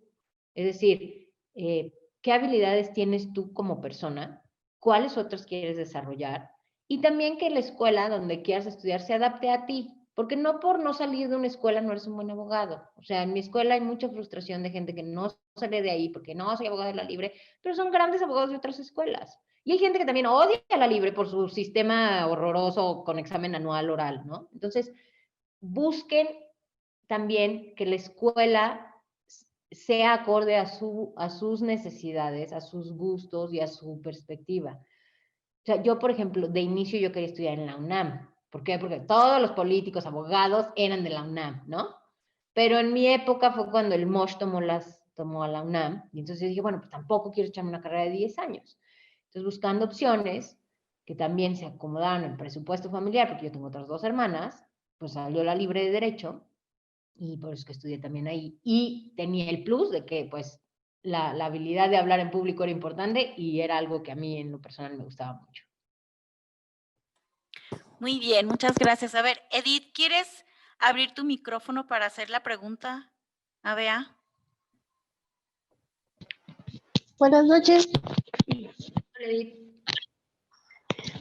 Es decir, qué habilidades tienes tú como persona, cuáles otras quieres desarrollar, y también que la escuela donde quieras estudiar se adapte a ti, porque no por no salir de una escuela no eres un buen abogado. O sea, en mi escuela hay mucha frustración de gente que no sale de ahí porque no soy abogado de la Libre, pero son grandes abogados de otras escuelas. Y hay gente que también odia a la Libre por su sistema horroroso con examen anual oral, ¿no? Entonces, busquen también que la escuela sea acorde a sus necesidades, a sus gustos y a su perspectiva. O sea, yo, por ejemplo, de inicio yo quería estudiar en la UNAM. ¿Por qué? Porque todos los políticos, abogados eran de la UNAM, ¿no? Pero en mi época fue cuando el MOSH tomó a la UNAM, y entonces dije, bueno, pues tampoco quiero echarme una carrera de 10 años. Entonces, buscando opciones que también se acomodaron al presupuesto familiar, porque yo tengo otras 2 hermanas, pues salió la Libre de Derecho, y por eso es que estudié también ahí. Y tenía el plus de que, pues, la habilidad de hablar en público era importante y era algo que a mí en lo personal me gustaba mucho. Muy bien, muchas gracias. A ver, Edith, ¿quieres abrir tu micrófono para hacer la pregunta a Bea? Buenas noches. Hola, Edith.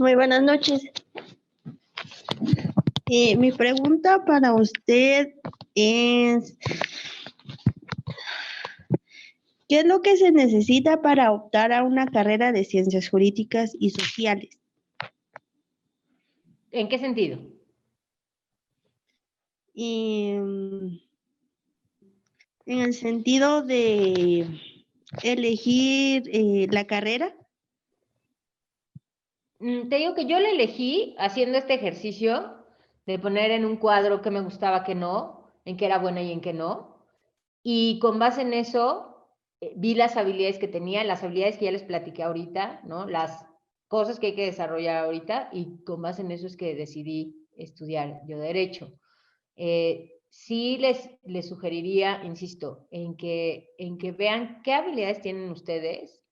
Muy buenas noches. Mi pregunta para usted es, ¿qué es lo que se necesita para optar a una carrera de ciencias jurídicas y sociales? ¿En qué sentido? En el sentido de elegir la carrera. Te digo que yo la elegí haciendo este ejercicio de poner en un cuadro qué me gustaba, qué no, en qué era buena y en qué no. Y con base en eso, vi las habilidades que tenía, las habilidades que ya les platiqué ahorita, ¿no? Las cosas que hay que desarrollar ahorita, y con base en eso es que decidí estudiar yo Derecho. Sí les sugeriría, insisto, en que vean qué habilidades tienen ustedes,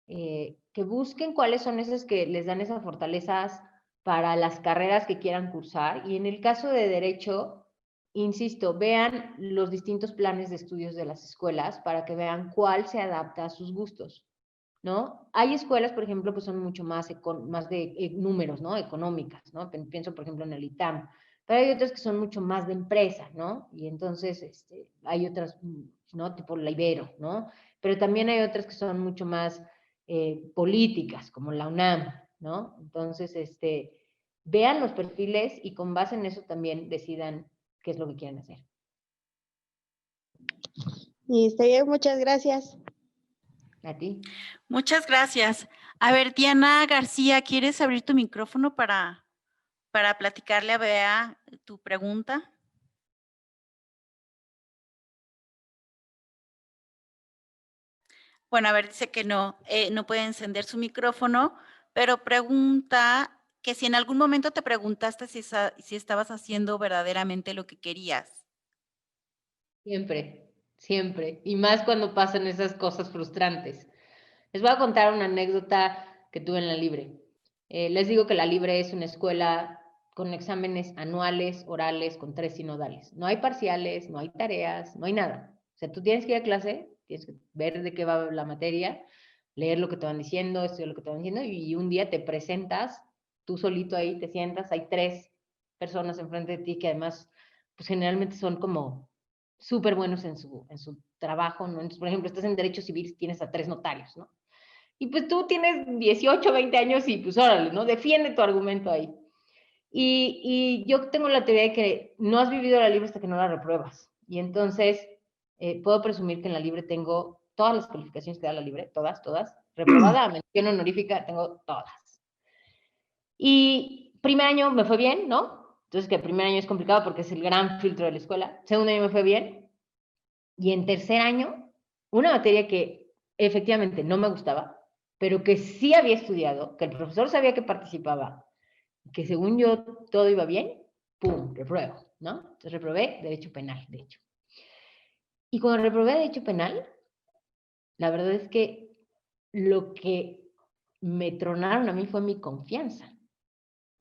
que busquen cuáles son esas que les dan esas fortalezas para las carreras que quieran cursar. Y en el caso de Derecho, insisto, vean los distintos planes de estudios de las escuelas para que vean cuál se adapta a sus gustos, ¿no? Hay escuelas, por ejemplo, que son mucho más de números, ¿no? Económicas, ¿no? Pienso, por ejemplo, en el ITAM. Pero hay otras que son mucho más de empresa, ¿no? Y entonces hay otras, ¿no? Tipo la Ibero, ¿no? Pero también hay otras que son mucho más políticas, como la UNAM, ¿no? Entonces, vean los perfiles y con base en eso también decidan qué es lo que quieren hacer. Y está bien, muchas gracias. ¿A ti? Muchas gracias. A ver, Diana García, ¿quieres abrir tu micrófono para platicarle a Bea tu pregunta? Bueno, a ver, dice que no puede encender su micrófono, pero pregunta que si en algún momento te preguntaste si estabas haciendo verdaderamente lo que querías. Siempre, siempre. Y más cuando pasan esas cosas frustrantes. Les voy a contar una anécdota que tuve en la Libre. Les digo que la Libre es una escuela con exámenes anuales, orales, con 3 sinodales. No hay parciales, no hay tareas, no hay nada. O sea, tú tienes que ir a clase, tienes que ver de qué va la materia, leer lo que te van diciendo, estudiar lo que te van diciendo, y un día te presentas, tú solito ahí te sientas, hay 3 personas enfrente de ti que además, pues generalmente son como súper buenos en su trabajo, ¿no? Entonces, por ejemplo, estás en Derecho Civil, tienes a 3 notarios, ¿no? Y pues tú tienes 18, 20 años y pues órale, ¿no? Defiende tu argumento ahí. Y yo tengo la teoría de que no has vivido la Libre hasta que no la repruebas. Y entonces puedo presumir que en la Libre tengo todas las calificaciones que da la Libre, todas, reprobada, mención honorífica, tengo todas. Y primer año me fue bien, ¿no? Entonces que el primer año es complicado porque es el gran filtro de la escuela. Segundo año me fue bien. Y en tercer año, una materia que efectivamente no me gustaba, pero que sí había estudiado, que el profesor sabía que participaba, que según yo todo iba bien, ¡pum!, repruebo, ¿no? Entonces reprobé Derecho Penal, de hecho. Y cuando reprobé Derecho Penal, la verdad es que lo que me tronaron a mí fue mi confianza,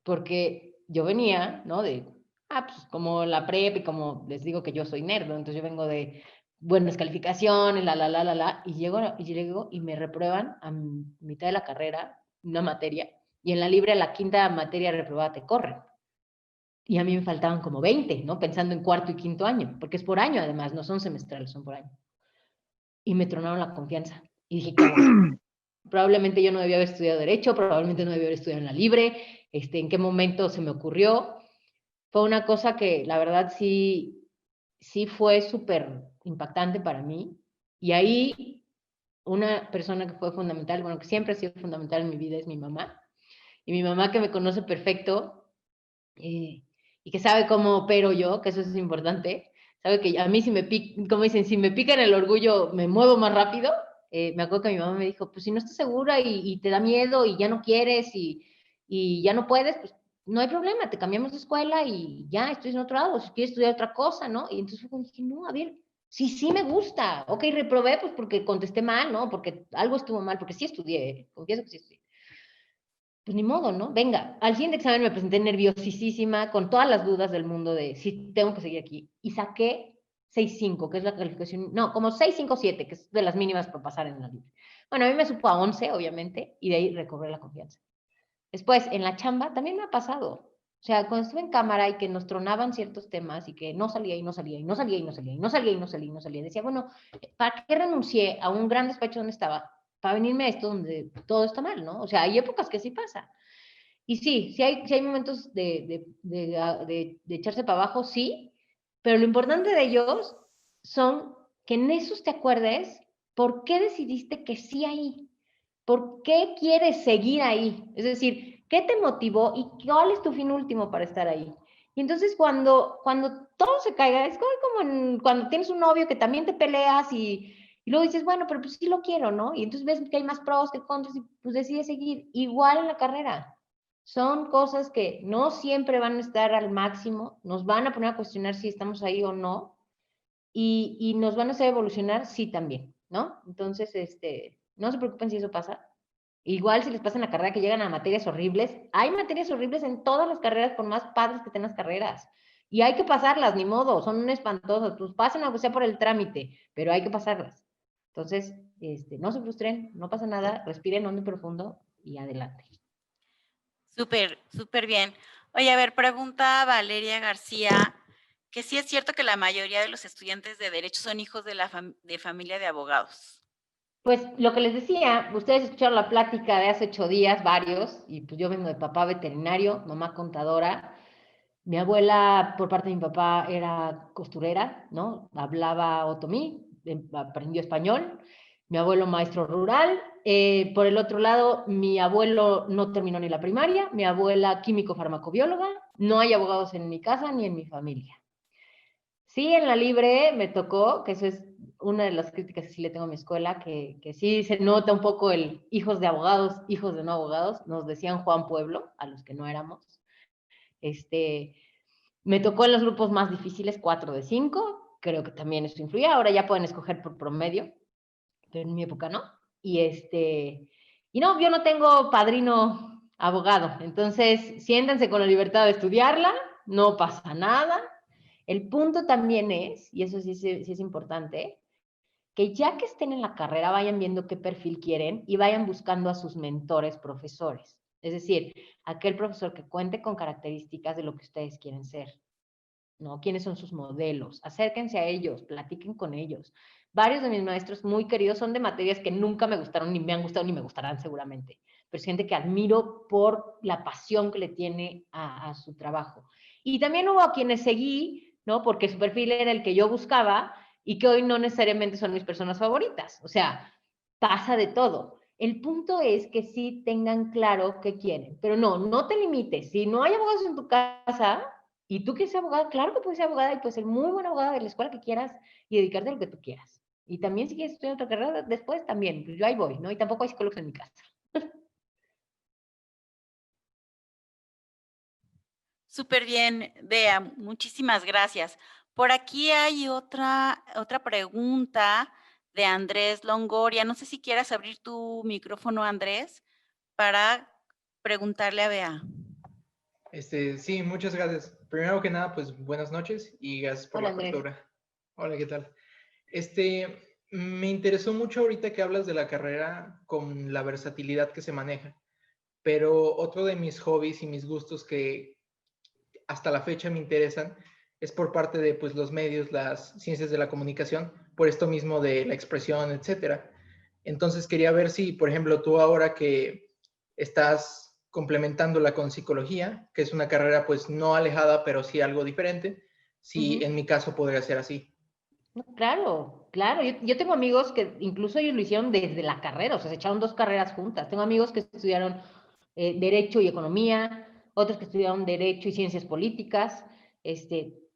porque yo venía, ¿no? Pues como la prep y como les digo que yo soy nerd, ¿no? Entonces yo vengo de buenas calificaciones, y llego y me reprueban a mitad de la carrera una materia, y en la libre a la quinta materia reprobada te corren. Y a mí me faltaban como 20, ¿no? Pensando en cuarto y quinto año, porque es por año además, no son semestrales, son por año. Y me tronaron la confianza. Y dije, ¿qué hago aquí? Probablemente yo no debía haber estudiado Derecho, probablemente no debía haber estudiado en la libre, en qué momento se me ocurrió. Fue una cosa que la verdad sí fue súper impactante para mí. Y ahí una persona que fue fundamental, bueno, que siempre ha sido fundamental en mi vida es mi mamá. Y mi mamá que me conoce perfecto y que sabe cómo opero yo, que eso es importante, sabe que a mí si me pica, como dicen, si me pica en el orgullo me muevo más rápido. Me acuerdo que mi mamá me dijo, pues si no estás segura y te da miedo y ya no quieres y ya no puedes, pues no hay problema, te cambiamos de escuela y ya estudias en otro lado, si quieres estudiar otra cosa, ¿no? Y entonces dije, no, a ver, sí me gusta, ok, reprobé pues porque contesté mal, ¿no? Porque algo estuvo mal, porque sí estudié, confieso que sí estudié. Pues ni modo, ¿no? Venga, al siguiente examen me presenté nerviosísima, con todas las dudas del mundo de si tengo que seguir aquí. Y saqué 6.5, que es la calificación, no, como 6.57, que es de las mínimas para pasar en la libre. Bueno, a mí me supo a 11, obviamente, y de ahí recobré la confianza. Después, en la chamba, también me ha pasado. O sea, cuando estuve en cámara y que nos tronaban ciertos temas y que no salía y no salía y no salía y no salía y no salía y no salía y no salía, decía, bueno, ¿para qué renuncié a un gran despacho donde estaba? Para venirme a esto donde todo está mal, ¿no? O sea, hay épocas que sí pasa. Y sí hay momentos de echarse para abajo, sí, pero lo importante de ellos son que en esos te acuerdes por qué decidiste que sí ahí, por qué quieres seguir ahí, es decir, qué te motivó y cuál es tu fin último para estar ahí. Y entonces cuando todo se caiga, es como cuando tienes un novio que también te peleas y luego dices, bueno, pero pues sí lo quiero, ¿no? Y entonces ves que hay más pros que contras y pues decides seguir. Igual en la carrera. Son cosas que no siempre van a estar al máximo, nos van a poner a cuestionar si estamos ahí o no, y nos van a hacer evolucionar, sí también, ¿no? Entonces, no se preocupen si eso pasa. Igual si les pasa en la carrera que llegan a materias horribles, hay materias horribles en todas las carreras, por más padres que tengan las carreras. Y hay que pasarlas, ni modo, son espantosas. Pues pasen aunque sea por el trámite, pero hay que pasarlas. Entonces, no se frustren, no pasa nada, respiren hondo y profundo y adelante. Súper bien. Oye, a ver, pregunta Valeria García, que sí es cierto que la mayoría de los estudiantes de Derecho son hijos de familia de abogados. Pues lo que les decía, ustedes escucharon la plática de hace 8 días, varios, y pues yo vengo de papá veterinario, mamá contadora. Mi abuela, por parte de mi papá, era costurera, ¿no? Hablaba otomí, aprendió español. Mi abuelo, maestro rural. Por el otro lado, mi abuelo no terminó ni la primaria, mi abuela, químico farmacobióloga. No hay abogados en mi casa ni en mi familia. Sí, en la libre me tocó, que eso es una de las críticas que sí le tengo a mi escuela, que sí se nota un poco el hijos de abogados, hijos de no abogados, nos decían Juan Pueblo, a los que no éramos. Me tocó en los grupos más difíciles, 4 de 5, creo que también eso influía, ahora ya pueden escoger por promedio, pero en mi época no. Y no, yo no tengo padrino abogado, entonces siéntanse con la libertad de estudiarla, no pasa nada. El punto también es, y eso sí es importante, que ya que estén en la carrera vayan viendo qué perfil quieren y vayan buscando a sus mentores profesores. Es decir, aquel profesor que cuente con características de lo que ustedes quieren ser, ¿no? ¿Quiénes son sus modelos? Acérquense a ellos, platiquen con ellos. Varios de mis maestros muy queridos son de materias que nunca me gustaron, ni me han gustado, ni me gustarán seguramente, pero es gente que admiro por la pasión que le tiene a su trabajo. Y también hubo a quienes seguí, ¿no? Porque su perfil era el que yo buscaba y que hoy no necesariamente son mis personas favoritas. O sea, pasa de todo. El punto es que sí tengan claro qué quieren, pero no te limites. Si no hay abogados en tu casa y tú quieres ser abogada, claro que puedes ser abogada y puedes ser muy buena abogada de la escuela que quieras y dedicarte a lo que tú quieras. Y también si quieres estudiar otra carrera después, también, pues yo ahí voy, ¿no? Y tampoco hay psicólogos en mi casa. Súper bien, Bea, muchísimas gracias. Por aquí hay otra pregunta de Andrés Longoria. No sé si quieras abrir tu micrófono, Andrés, para preguntarle a Bea. Sí, muchas gracias. Primero que nada, pues buenas noches y gracias por Hola, la Andrés. apertura. Hola, ¿qué tal? Me interesó mucho ahorita que hablas de la carrera con la versatilidad que se maneja, pero otro de mis hobbies y mis gustos que hasta la fecha me interesan es por parte de pues, los medios, las ciencias de la comunicación, por esto mismo de la expresión, etcétera. Entonces quería ver si, por ejemplo, tú ahora que estás complementándola con psicología, que es una carrera pues no alejada, pero sí algo diferente, si en mi caso podría ser así. No, claro, claro. Yo tengo amigos que incluso ellos lo hicieron desde la carrera, o sea, se echaron 2 carreras juntas. Tengo amigos que estudiaron Derecho y Economía, otros que estudiaron Derecho y Ciencias Políticas.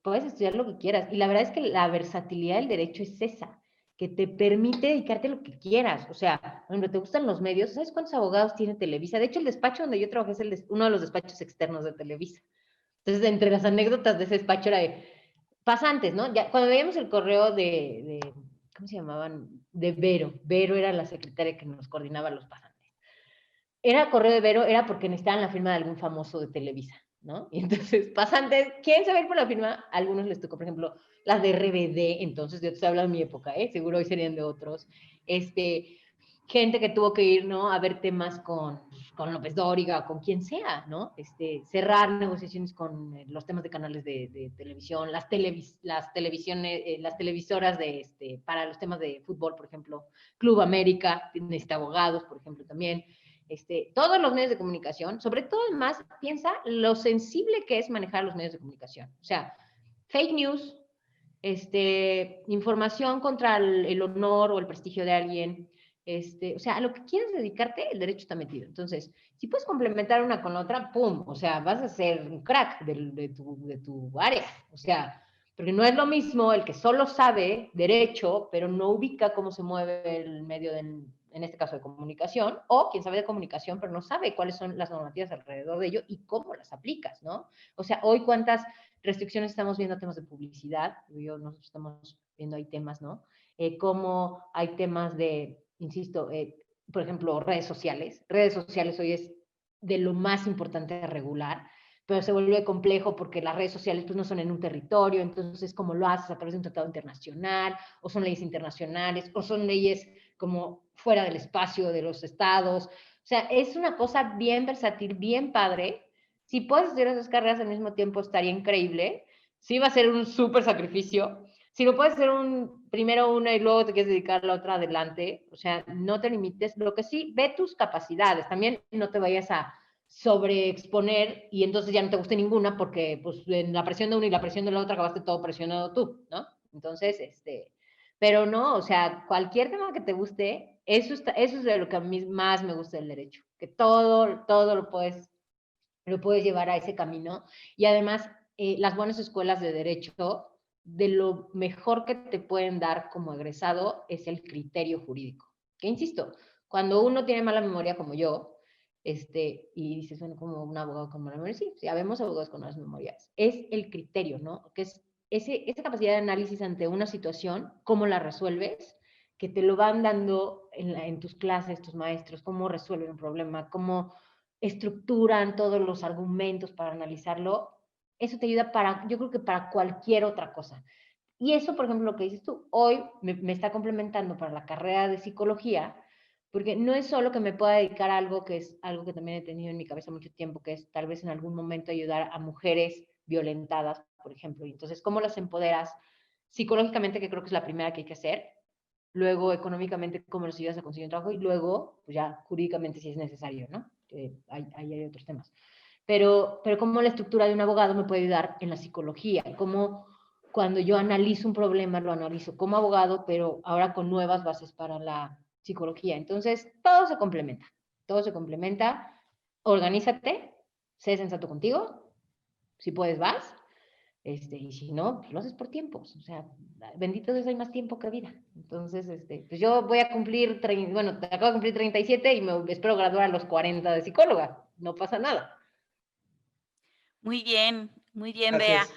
Puedes estudiar lo que quieras. Y la verdad es que la versatilidad del derecho es esa, que te permite dedicarte a lo que quieras. O sea, por ejemplo, te gustan los medios, ¿sabes cuántos abogados tiene Televisa? De hecho, el despacho donde yo trabajé es uno de los despachos externos de Televisa. Entonces, entre las anécdotas de ese despacho era de pasantes, ¿no? Ya, cuando veíamos el correo ¿cómo se llamaban? De Vero. Vero era la secretaria que nos coordinaba los pasantes. Era correo de Vero, era porque necesitaban la firma de algún famoso de Televisa, ¿no? Y entonces, pasantes, ¿quieren saber por la firma? A algunos les tocó, por ejemplo, las de RBD, entonces yo te estoy hablando de mi época, seguro hoy serían de otros. Gente que tuvo que ir, ¿no? A ver temas con López Dóriga, con quien sea, ¿no? Cerrar negociaciones con los temas de canales de televisión, las televisiones, las televisoras para los temas de fútbol, por ejemplo, Club América, necesita abogados, por ejemplo, también. Todos los medios de comunicación, sobre todo además, piensa lo sensible que es manejar los medios de comunicación. O sea, fake news, información contra el honor o el prestigio de alguien, o sea, a lo que quieres dedicarte, el derecho está metido. Entonces, si puedes complementar una con otra, ¡pum! O sea, vas a ser un crack de tu área. O sea, porque no es lo mismo el que solo sabe derecho, pero no ubica cómo se mueve el medio en este caso de comunicación, o quien sabe de comunicación, pero no sabe cuáles son las normativas alrededor de ello y cómo las aplicas, ¿no? O sea, hoy cuántas restricciones estamos viendo temas de publicidad, nosotros estamos viendo ahí temas, ¿no? Como hay temas de, insisto, por ejemplo, redes sociales. Redes sociales hoy es de lo más importante de regular, pero se vuelve complejo porque las redes sociales pues no son en un territorio, entonces cómo lo haces a través de un tratado internacional, o son leyes internacionales, o son leyes como fuera del espacio de los estados. O sea, es una cosa bien versátil, bien padre. Si puedes estudiar esas carreras al mismo tiempo, estaría increíble. Sí va a ser un súper sacrificio. Si lo puedes hacer primero una y luego te quieres dedicar a la otra, adelante. O sea, no te limites. Lo que sí, ve tus capacidades. También no te vayas a sobreexponer y entonces ya no te guste ninguna porque pues en la presión de una y la presión de la otra acabaste todo presionado tú, ¿no? Entonces, pero no, o sea, cualquier tema que te guste, eso es de lo que a mí más me gusta del derecho, que todo lo puedes llevar a ese camino. Y además, las buenas escuelas de derecho, de lo mejor que te pueden dar como egresado es el criterio jurídico. Que insisto, cuando uno tiene mala memoria como yo, y dices, bueno, como un abogado con mala memoria, sí, sabemos abogados con malas memorias, es el criterio, ¿no? Que es esa capacidad de análisis ante una situación, cómo la resuelves, que te lo van dando en tus clases, tus maestros, cómo resuelven un problema, cómo estructuran todos los argumentos para analizarlo, eso te ayuda yo creo que para cualquier otra cosa. Y eso, por ejemplo, lo que dices tú, hoy me está complementando para la carrera de psicología, porque no es solo que me pueda dedicar a algo que es algo que también he tenido en mi cabeza mucho tiempo, que es tal vez en algún momento ayudar a mujeres violentadas, por ejemplo. Y entonces, ¿cómo las empoderas psicológicamente, que creo que es la primera que hay que hacer? Luego, económicamente, cómo los ayudas a conseguir un trabajo, y luego, pues ya jurídicamente si es necesario, ¿no? Ahí hay otros temas. Pero cómo la estructura de un abogado me puede ayudar en la psicología, cómo cuando yo analizo un problema, lo analizo como abogado, pero ahora con nuevas bases para la psicología. Entonces, todo se complementa, organízate, sé sensato contigo, si puedes vas, y si no, pues lo haces por tiempos. O sea, bendito Dios, hay más tiempo que vida. Entonces, pues yo voy a cumplir, bueno, te acabo de cumplir 37 y me espero graduar a los 40 de psicóloga. No pasa nada. Muy bien, Bea. Gracias.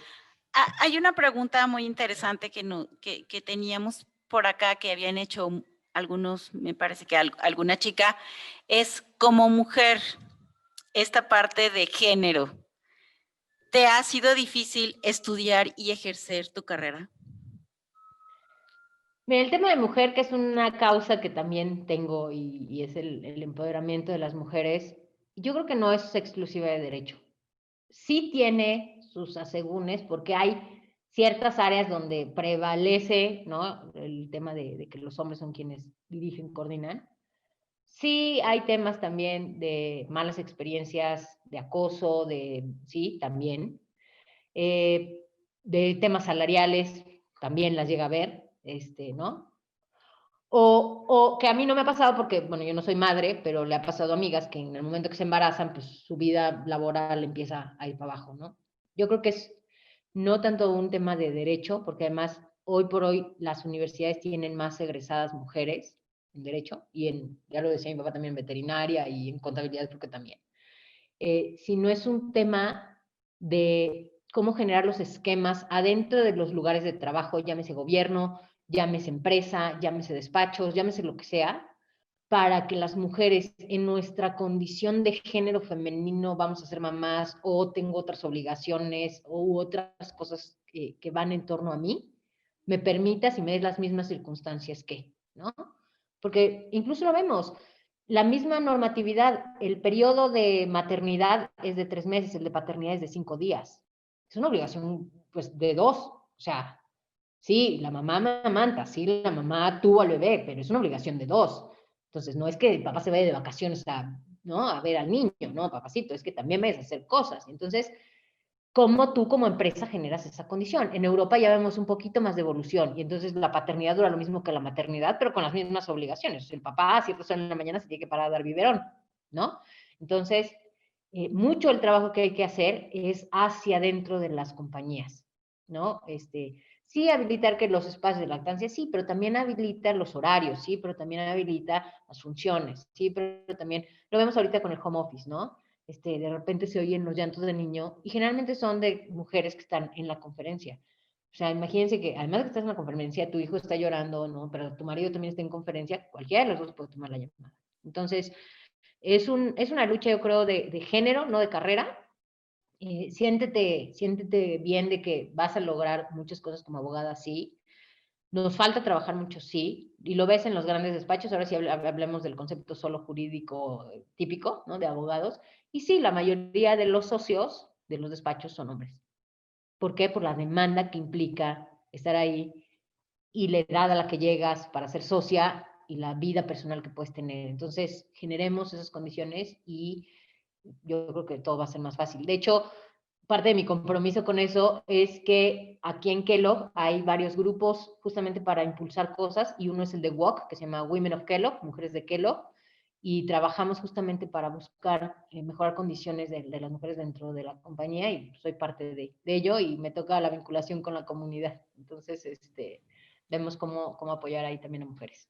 Hay una pregunta muy interesante que teníamos por acá, que habían hecho algunos, me parece que alguna chica, es como mujer, esta parte de género. ¿Te ha sido difícil estudiar y ejercer tu carrera? Mira, el tema de mujer, que es una causa que también tengo y es el empoderamiento de las mujeres, yo creo que no es exclusiva de derecho. Sí tiene sus asegúnes porque hay ciertas áreas donde prevalece, ¿no?, el tema de que los hombres son quienes dirigen, coordinan. Sí hay temas también de malas experiencias, de acoso, sí, también. Eh, de temas salariales, también las llega a ver, ¿no? O que a mí no me ha pasado porque, bueno, yo no soy madre, pero le ha pasado a amigas que en el momento que se embarazan, pues su vida laboral empieza a ir para abajo, ¿no? Yo creo que es no tanto un tema de derecho, porque además hoy por hoy las universidades tienen más egresadas mujeres en derecho y ya lo decía mi papá también, en veterinaria y en contabilidad creo que también. Si no es un tema de cómo generar los esquemas adentro de los lugares de trabajo, llámese gobierno, llámese empresa, llámese despachos, llámese lo que sea, para que las mujeres en nuestra condición de género femenino vamos a ser mamás o tengo otras obligaciones u otras cosas que van en torno a mí, me permitas y me des las mismas circunstancias que, ¿no? Porque incluso lo vemos, la misma normatividad, el periodo de maternidad es de 3 meses, el de paternidad es de 5 días. Es una obligación, pues, de 2. O sea, sí, la mamá amamanta, sí, la mamá tuvo al bebé, pero es una obligación de 2. Entonces, no es que el papá se vaya de vacaciones ¿no?, a ver al niño, no, papacito, es que también vayas a hacer cosas. Entonces, ¿cómo tú como empresa generas esa condición? En Europa ya vemos un poquito más de evolución y entonces la paternidad dura lo mismo que la maternidad, pero con las mismas obligaciones. El papá a ciertas horas en la mañana se tiene que parar a dar biberón, ¿no? Entonces, mucho el trabajo que hay que hacer es hacia dentro de las compañías, ¿no? Sí, habilitar que los espacios de lactancia, sí, pero también habilita los horarios, sí, pero también habilita las funciones, sí, pero también lo vemos ahorita con el home office, ¿no? De repente se oyen los llantos del niño y generalmente son de mujeres que están en la conferencia. O sea, imagínense que además de que estás en la conferencia, tu hijo está llorando, ¿no? Pero tu marido también está en conferencia, cualquiera de los dos puede tomar la llamada. Entonces, es una lucha, yo creo, de género, no de carrera. Siéntete bien de que vas a lograr muchas cosas como abogada, sí. Nos falta trabajar mucho, sí, y lo ves en los grandes despachos, ahora sí hablemos del concepto solo jurídico típico, ¿no?, de abogados, y sí, la mayoría de los socios de los despachos son hombres. ¿Por qué? Por la demanda que implica estar ahí y la edad a la que llegas para ser socia y la vida personal que puedes tener. Entonces, generemos esas condiciones y yo creo que todo va a ser más fácil. De hecho, parte de mi compromiso con eso es que aquí en Kellogg hay varios grupos justamente para impulsar cosas y uno es el de WOC, que se llama Women of Kellogg, Mujeres de Kellogg, y trabajamos justamente para buscar mejorar condiciones de las mujeres dentro de la compañía y soy parte de ello y me toca la vinculación con la comunidad. Entonces, vemos cómo apoyar ahí también a mujeres.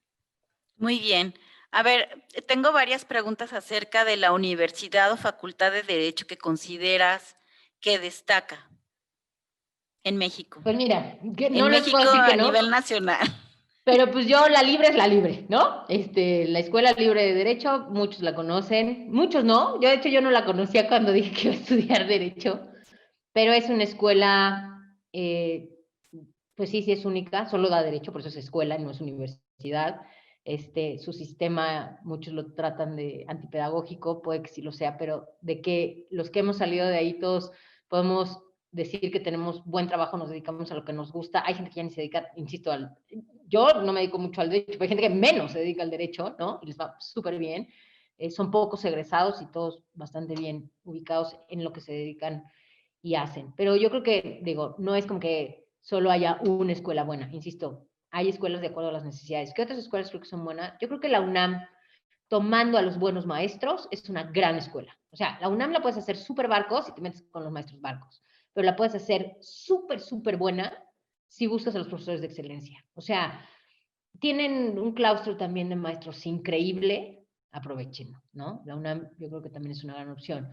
Muy bien. A ver, tengo varias preguntas acerca de la universidad o facultad de Derecho que consideras que destaca en México. Pues mira, En no les puedo México decir que a no, nivel nacional. pero pues yo, la libre es la libre, ¿no? La Escuela Libre de Derecho, muchos la conocen, muchos no. Yo, de hecho, yo no la conocía cuando dije que iba a estudiar Derecho, pero es una escuela, pues sí es única, solo da Derecho, por eso es escuela, no es universidad. Su sistema, muchos lo tratan de antipedagógico, puede que sí lo sea, pero de que los que hemos salido de ahí todos podemos decir que tenemos buen trabajo, nos dedicamos a lo que nos gusta. Hay gente que ya ni se dedica, insisto, yo no me dedico mucho al derecho, pero hay gente que menos se dedica al derecho, ¿no? Y les va súper bien. Son pocos egresados y todos bastante bien ubicados en lo que se dedican y hacen. Pero yo creo que, digo, no es como que solo haya una escuela buena, insisto, hay escuelas de acuerdo a las necesidades. ¿Qué otras escuelas creo que son buenas? Yo creo que la UNAM, tomando a los buenos maestros, es una gran escuela. O sea, la UNAM la puedes hacer súper barcos si te metes con los maestros barcos, pero la puedes hacer súper buena si buscas a los profesores de excelencia. O sea, tienen un claustro también de maestros increíble, aprovechenlo, ¿no? La UNAM yo creo que también es una gran opción.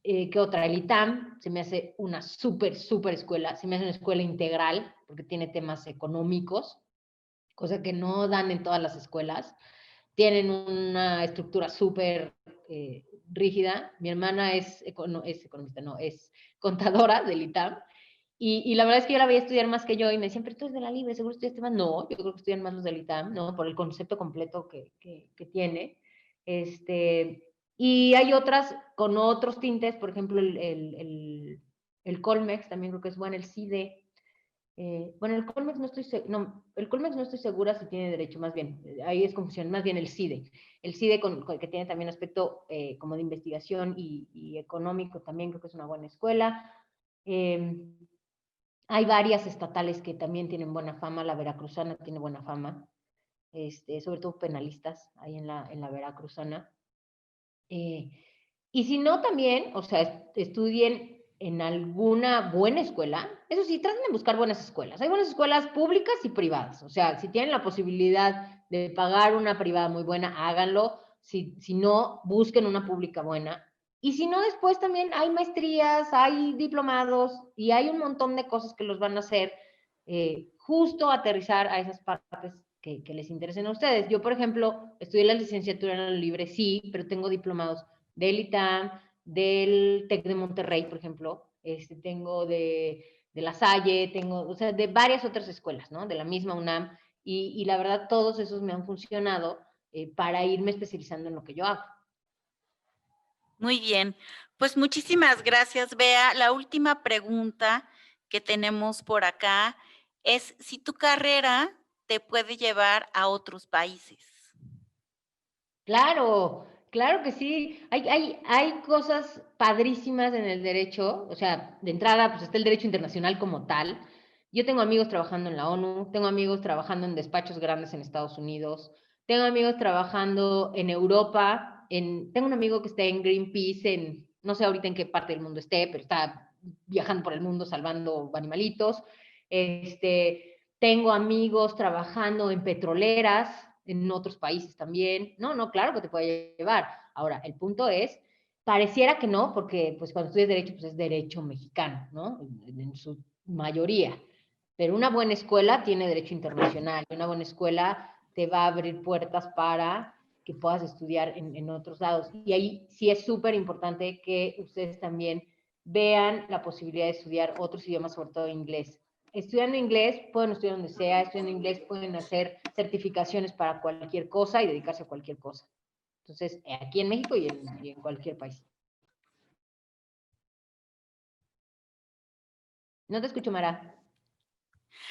¿Qué otra? El ITAM se me hace una súper escuela, se me hace una escuela integral, porque tiene temas económicos, cosa que no dan en todas las escuelas. Tienen una estructura súper rígida. Mi hermana es economista, no, es contadora del ITAM. Y la verdad es que yo la veía estudiar más que yo y me decían, pero tú eres de la Libre, seguro estudiaste más. No, yo creo que estudian más los del ITAM, ¿no? Por el concepto completo que tiene. Y hay otras con otros tintes, por ejemplo, el Colmex, también creo que es bueno, el CIDE. Bueno, el Colmex el Colmex no estoy segura si tiene derecho, más bien, ahí es confusión, más bien el CIDE. El CIDE que tiene también aspecto como de investigación y económico también creo que es una buena escuela. Hay varias estatales que también tienen buena fama, la veracruzana tiene buena fama, sobre todo penalistas ahí en la veracruzana. Y si no también, o sea, estudien en alguna buena escuela. Eso sí, traten de buscar buenas escuelas. Hay buenas escuelas públicas y privadas. O sea, si tienen la posibilidad de pagar una privada muy buena, háganlo. Si no, busquen una pública buena. Y si no, después también hay maestrías, hay diplomados y hay un montón de cosas que los van a hacer justo aterrizar a esas partes que les interesen a ustedes. Yo, por ejemplo, estudié la licenciatura en la Libre, sí, pero tengo diplomados del ITAM, del TEC de Monterrey, por ejemplo, tengo de La Salle, tengo, o sea, de varias otras escuelas, ¿no? De la misma UNAM, y la verdad todos esos me han funcionado para irme especializando en lo que yo hago. Muy bien, pues muchísimas gracias, Bea. La última pregunta que tenemos por acá es si tu carrera te puede llevar a otros países. Claro, claro que sí. Hay cosas padrísimas en el derecho, o sea, de entrada, pues está el derecho internacional como tal. Yo tengo amigos trabajando en la ONU, tengo amigos trabajando en despachos grandes en Estados Unidos, tengo amigos trabajando en Europa, tengo un amigo que está en Greenpeace, no sé ahorita en qué parte del mundo esté, pero está viajando por el mundo salvando animalitos. Tengo amigos trabajando en petroleras, en otros países también. No, claro que te puede llevar. Ahora, el punto es, pareciera que no, porque pues cuando estudias derecho, pues es derecho mexicano, ¿no? En su mayoría. Pero una buena escuela tiene derecho internacional. Y una buena escuela te va a abrir puertas para que puedas estudiar en otros lados. Y ahí sí es súper importante que ustedes también vean la posibilidad de estudiar otros idiomas, sobre todo inglés. Estudiando inglés, pueden estudiar donde sea, estudiando inglés pueden hacer certificaciones para cualquier cosa y dedicarse a cualquier cosa. Entonces, aquí en México y en cualquier país. No te escucho, Mara.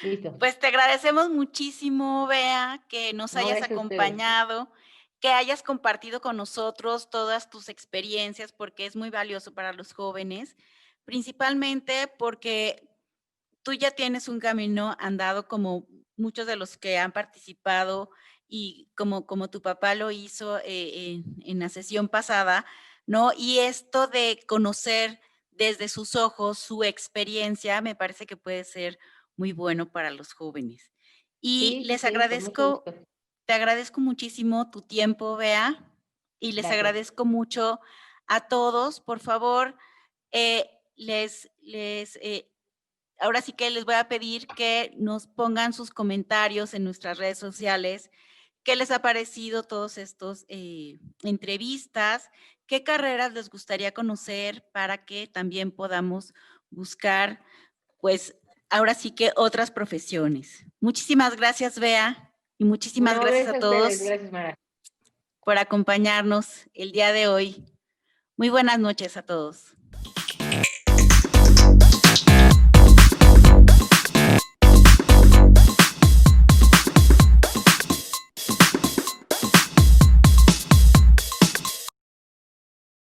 Listo. Pues te agradecemos muchísimo, Bea, que nos No, hayas gracias a ustedes. acompañado, que hayas compartido con nosotros todas tus experiencias, porque es muy valioso para los jóvenes, principalmente porque tú ya tienes un camino andado como muchos de los que han participado y como tu papá lo hizo en la sesión pasada, ¿no? Y esto de conocer desde sus ojos su experiencia me parece que puede ser muy bueno para los jóvenes. Y Sí, les con mucho agradezco, gusto. te agradezco muchísimo tu tiempo, Bea, y les Gracias. agradezco mucho a todos. Por favor, ahora sí que les voy a pedir que nos pongan sus comentarios en nuestras redes sociales. ¿Qué les ha parecido todos estos entrevistas? ¿Qué carreras les gustaría conocer para que también podamos buscar, pues, ahora sí que otras profesiones? Muchísimas gracias, Bea, y muchísimas No, gracias gracias a a ustedes. todos Gracias, Mara. por acompañarnos el día de hoy. Muy buenas noches a todos.